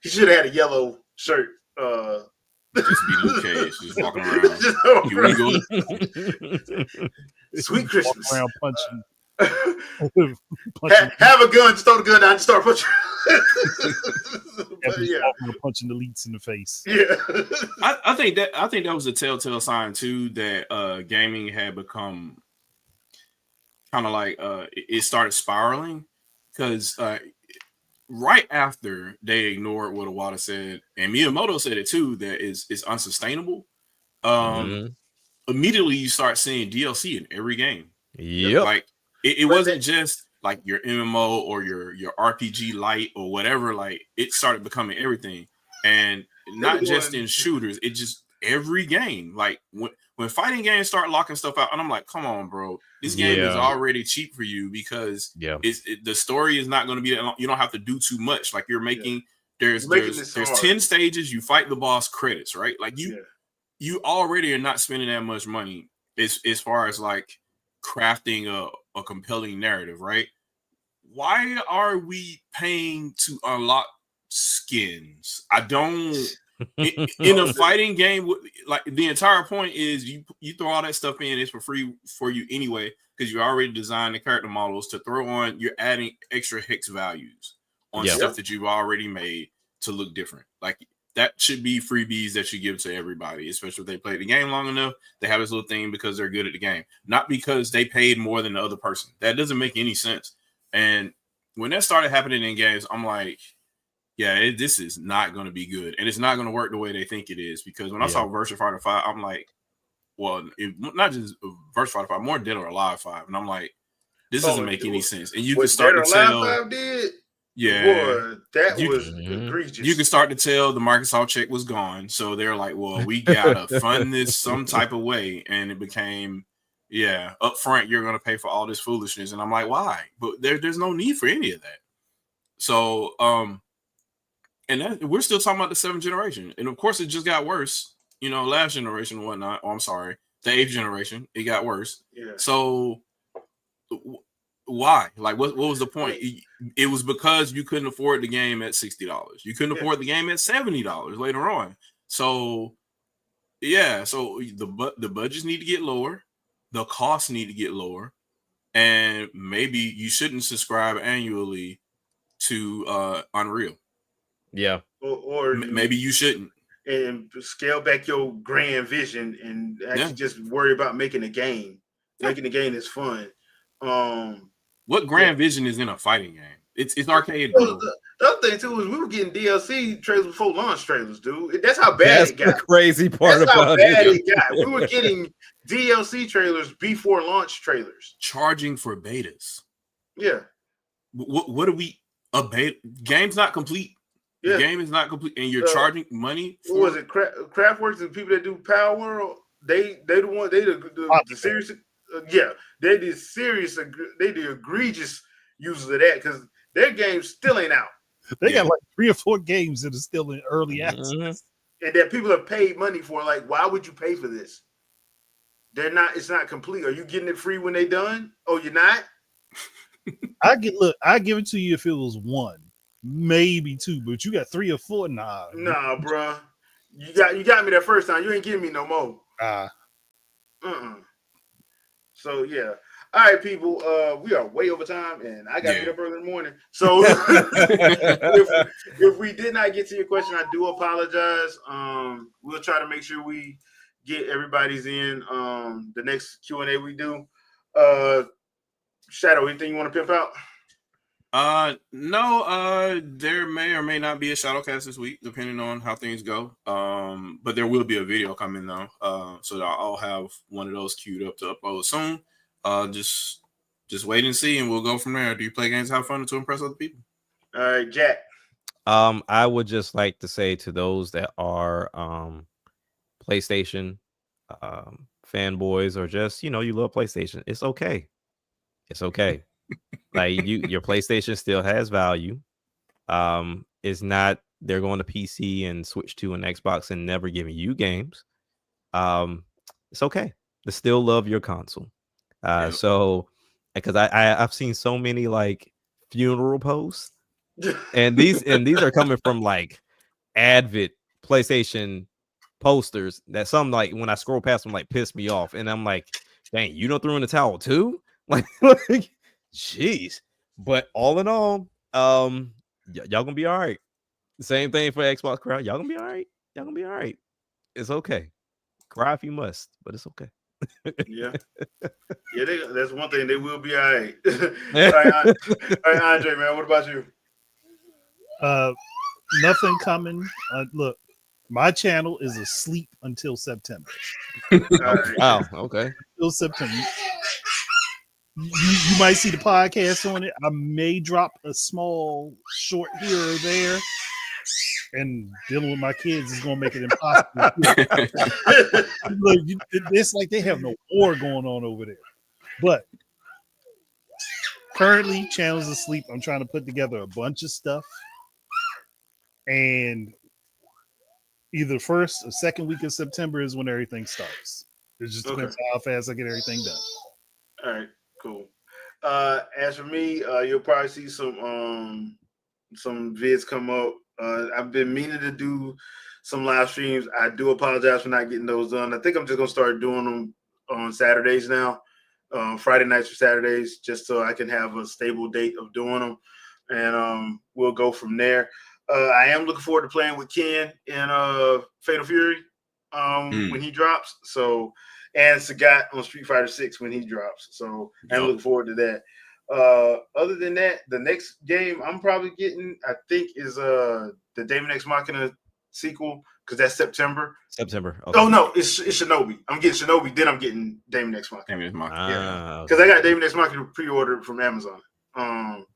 He should have had a yellow shirt. Just be Luke Cage, just walking around. Sweet Christmas. Walk around punching. Have a gun, just throw the gun down and start punching. Punching elites in the face. Yeah, I think that was a telltale sign too that gaming had become kind of like it started spiraling, because right after they ignored what Iwata said, and Miyamoto said it too, that it's unsustainable. Immediately you start seeing DLC in every game. Yep. Like it wasn't just like your MMO or your RPG light or whatever. Like it started becoming everything, and not just in shooters. It just every game. Like when fighting games start locking stuff out, and I'm like, come on, bro, this game is already cheap for you because the story is not going to be that long. You don't have to do too much. Like you're making there's 10 stages. You fight the boss, credits, right? Like you already are not spending that much money as far as like crafting a compelling narrative, right? Why are we paying to unlock skins? I don't. In a fighting game, like the entire point is you throw all that stuff in, it's for free for you anyway, because you already designed the character models to throw on. You're adding extra hex values on stuff that you've already made to look different. Like that should be freebies that you give to everybody, especially if they played the game long enough. They have this little thing because they're good at the game, not because they paid more than the other person. That doesn't make any sense. And when that started happening in games, I'm like, yeah, this is not going to be good. And it's not going to work the way they think it is. Because when I saw Virtua Fighter 5, I'm like, well, not just Virtua Fighter 5, more Dead or Alive 5. And I'm like, this doesn't make any sense. And you can start to tell. Dead or Alive 5 did? Yeah. Boy, that was egregious. You can start to tell the Microsoft check was gone. So they're like, well, we got to fund this some type of way. And it became, up front, you're going to pay for all this foolishness. And I'm like, why? But there's no need for any of that. So, and we're still talking about the 7th generation. And of course, it just got worse. You know, last generation and whatnot. Oh, I'm sorry. The 8th generation, it got worse. Yeah. So why? Like, what was the point? It was because you couldn't afford the game at $60. You couldn't afford the game at $70 later on. So, so the budgets need to get lower. The costs need to get lower. And maybe you shouldn't subscribe annually to Unreal. Yeah. Or maybe you shouldn't. And scale back your grand vision and actually just worry about making a game. Making the game is fun. What grand vision is in a fighting game? It's arcade. Well, the other thing too is we were getting DLC trailers before launch trailers, dude. That's how bad it got. That's the crazy part That's about how bad it got. We were getting DLC trailers before launch trailers. Charging for betas. Yeah. What are we? A beta game's not complete. The game is not complete, and you're charging money. What was it? Craftworks and people that do Power World. They the serious. They did serious. They did egregious uses of that because their games still ain't out. They got like 3 or 4 games that are still in early access, and that people have paid money for. Like, why would you pay for this? They're not. It's not complete. Are you getting it free when they done? Oh, you're not. I give it to you if it was 1, maybe 2, but you got 3 or 4. Nah, bro. You got me that first time. You ain't giving me no more. So yeah. All right, people. We are way over time, and I got to get up early in the morning. So if we did not get to your question, I do apologize. We'll try to make sure we get everybody's in the next Q&A we do. Shadow, anything you want to pimp out? No, there may or may not be a Shadowcast this week, depending on how things go. But there will be a video coming though. So I'll have one of those queued up to upload soon. Just wait and see, and we'll go from there. Do you play games, have fun, to impress other people? All right, Jack. I would just like to say to those that are PlayStation fanboys, or just, you love PlayStation, it's okay. It's okay. Like your PlayStation still has value. It's not they're going to PC and Switch 2 and Xbox and never giving you games. It's okay to still love your console. So because I've seen so many like funeral posts, and these are coming from like avid PlayStation posters that some, like, when I scroll past them, like, piss me off, and I'm like, dang, you don't throw in the towel too? Like jeez. But all in all, y'all gonna be all right. Same thing for Xbox crowd. Y'all gonna be all right. Y'all gonna be all right. It's okay. Cry if you must, but it's okay. Yeah, that's one thing. They will be all right. All right, Andre, man. What about you? Nothing coming. Look, my channel is asleep until September. Wow. Okay. Until September. You might see the podcast on it. I may drop a small short here or there. And dealing with my kids is going to make it impossible. Look, it's like they have no war going on over there. But currently, channel's asleep. I'm trying to put together a bunch of stuff. And either first or second week of September is when everything starts. It just depends on how fast I get everything done. All right, cool. As for me, you'll probably see some vids come up. I've been meaning to do some live streams. I do apologize for not getting those done. I think I'm just gonna start doing them on Saturdays now, Friday nights or Saturdays, just so I can have a stable date of doing them, and we'll go from there. I am looking forward to playing with Ken in Fatal Fury when he drops. So, and Sagat on Street Fighter 6 when he drops. So I'm looking forward to that. Other than that, the next game I'm probably getting, I think, is the Daemon X Machina sequel, because that's September. Okay. Oh no, it's Shinobi. I'm getting Shinobi, then I'm getting Daemon X Machina. Yeah, because I got Daemon X Machina pre-ordered from Amazon. I'm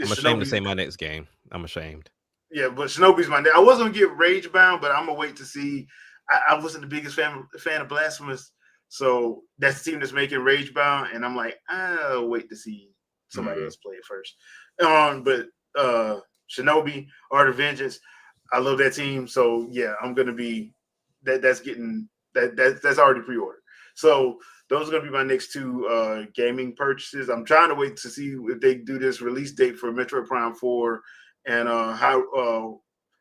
ashamed to say my next game. I'm ashamed. Yeah, but Shinobi's my name. I was gonna get Rage Bound, but I'm gonna wait to see. I wasn't the biggest fan of Blasphemous, so that's the team that's making Rage Bound, and I'm like, I'll wait to see somebody else play it first. But Shinobi, Art of Vengeance, I love that team, so yeah, I'm gonna be that's already pre-ordered. So those are gonna be my next two gaming purchases. I'm trying to wait to see if they do this release date for Metroid Prime 4 and Hyrule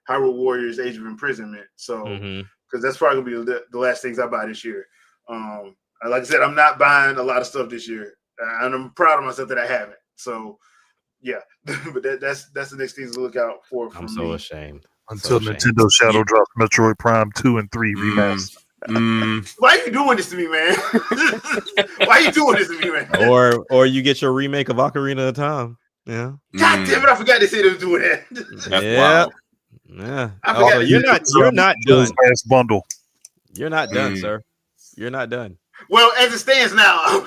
Warriors Age of Imprisonment. So because that's probably gonna be the last things I buy this year. Like I said, I'm not buying a lot of stuff this year, and I'm proud of myself that I haven't. So yeah, but that's the next things to look out for. I'm so ashamed. Until Nintendo Shadow drops Metroid Prime 2 and 3 remastered. Why are you doing this to me, man? Why are you doing this to me, man? Or you get your remake of Ocarina of Time. Yeah. God damn it! I forgot they said they were doing that. That's wild. Yeah. Also, you're not done. Last bundle. You're not done, sir. You're not done. Well, as it stands now.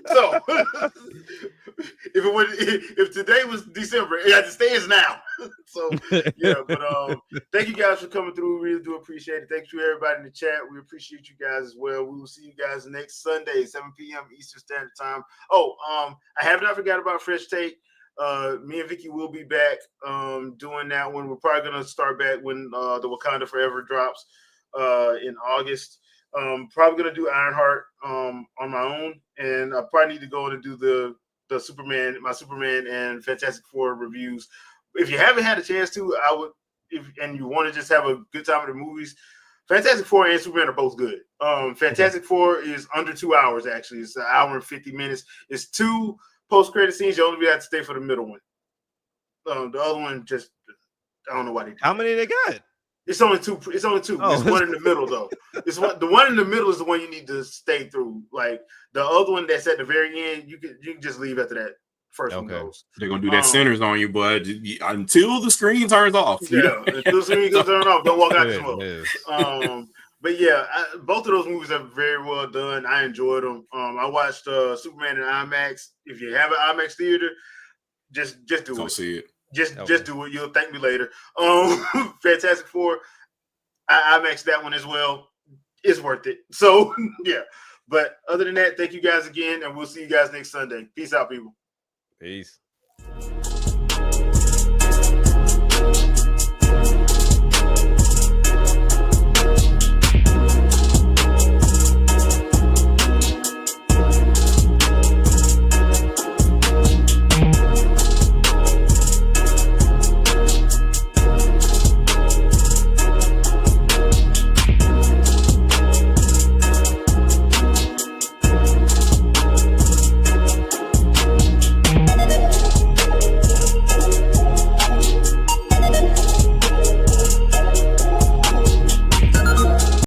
So if today was December, as it stands now. So yeah, but thank you guys for coming through. We really do appreciate it. Thank you everybody in the chat. We appreciate you guys as well. We will see you guys next Sunday, 7 p.m. Eastern Standard Time. I have not forgot about Fresh Take. Me and Vicky will be back doing that one. We're probably gonna start back when the Wakanda Forever drops in August. Probably gonna do Ironheart on my own, and I probably need to go in and do the Superman and Fantastic Four reviews. If you haven't had a chance to, I would and you want to just have a good time at the movies, Fantastic Four and Superman are both good. Fantastic Four is under 2 hours, actually. It's an hour and 50 minutes. It's 2 post-credit scenes. You only have to stay for the middle one. The other one just, I don't know why they do. How many they got? It's only 2. It's only 2. Oh. It's one in the middle, though. The one in the middle is the one you need to stay through. Like the other one that's at the very end, you can just leave after that first one goes. They're gonna do that centers on you, bud, until the screen turns off. Yeah, until the screen goes turn off, don't walk out the smoke. But yeah, both of those movies are very well done. I enjoyed them. I watched Superman in IMAX. If you have an IMAX theater, just do it. Go see it. Just do it. You'll thank me later. Fantastic Four, I IMAX that one as well. It's worth it. So yeah. But other than that, thank you guys again, and we'll see you guys next Sunday. Peace out, people. Peace.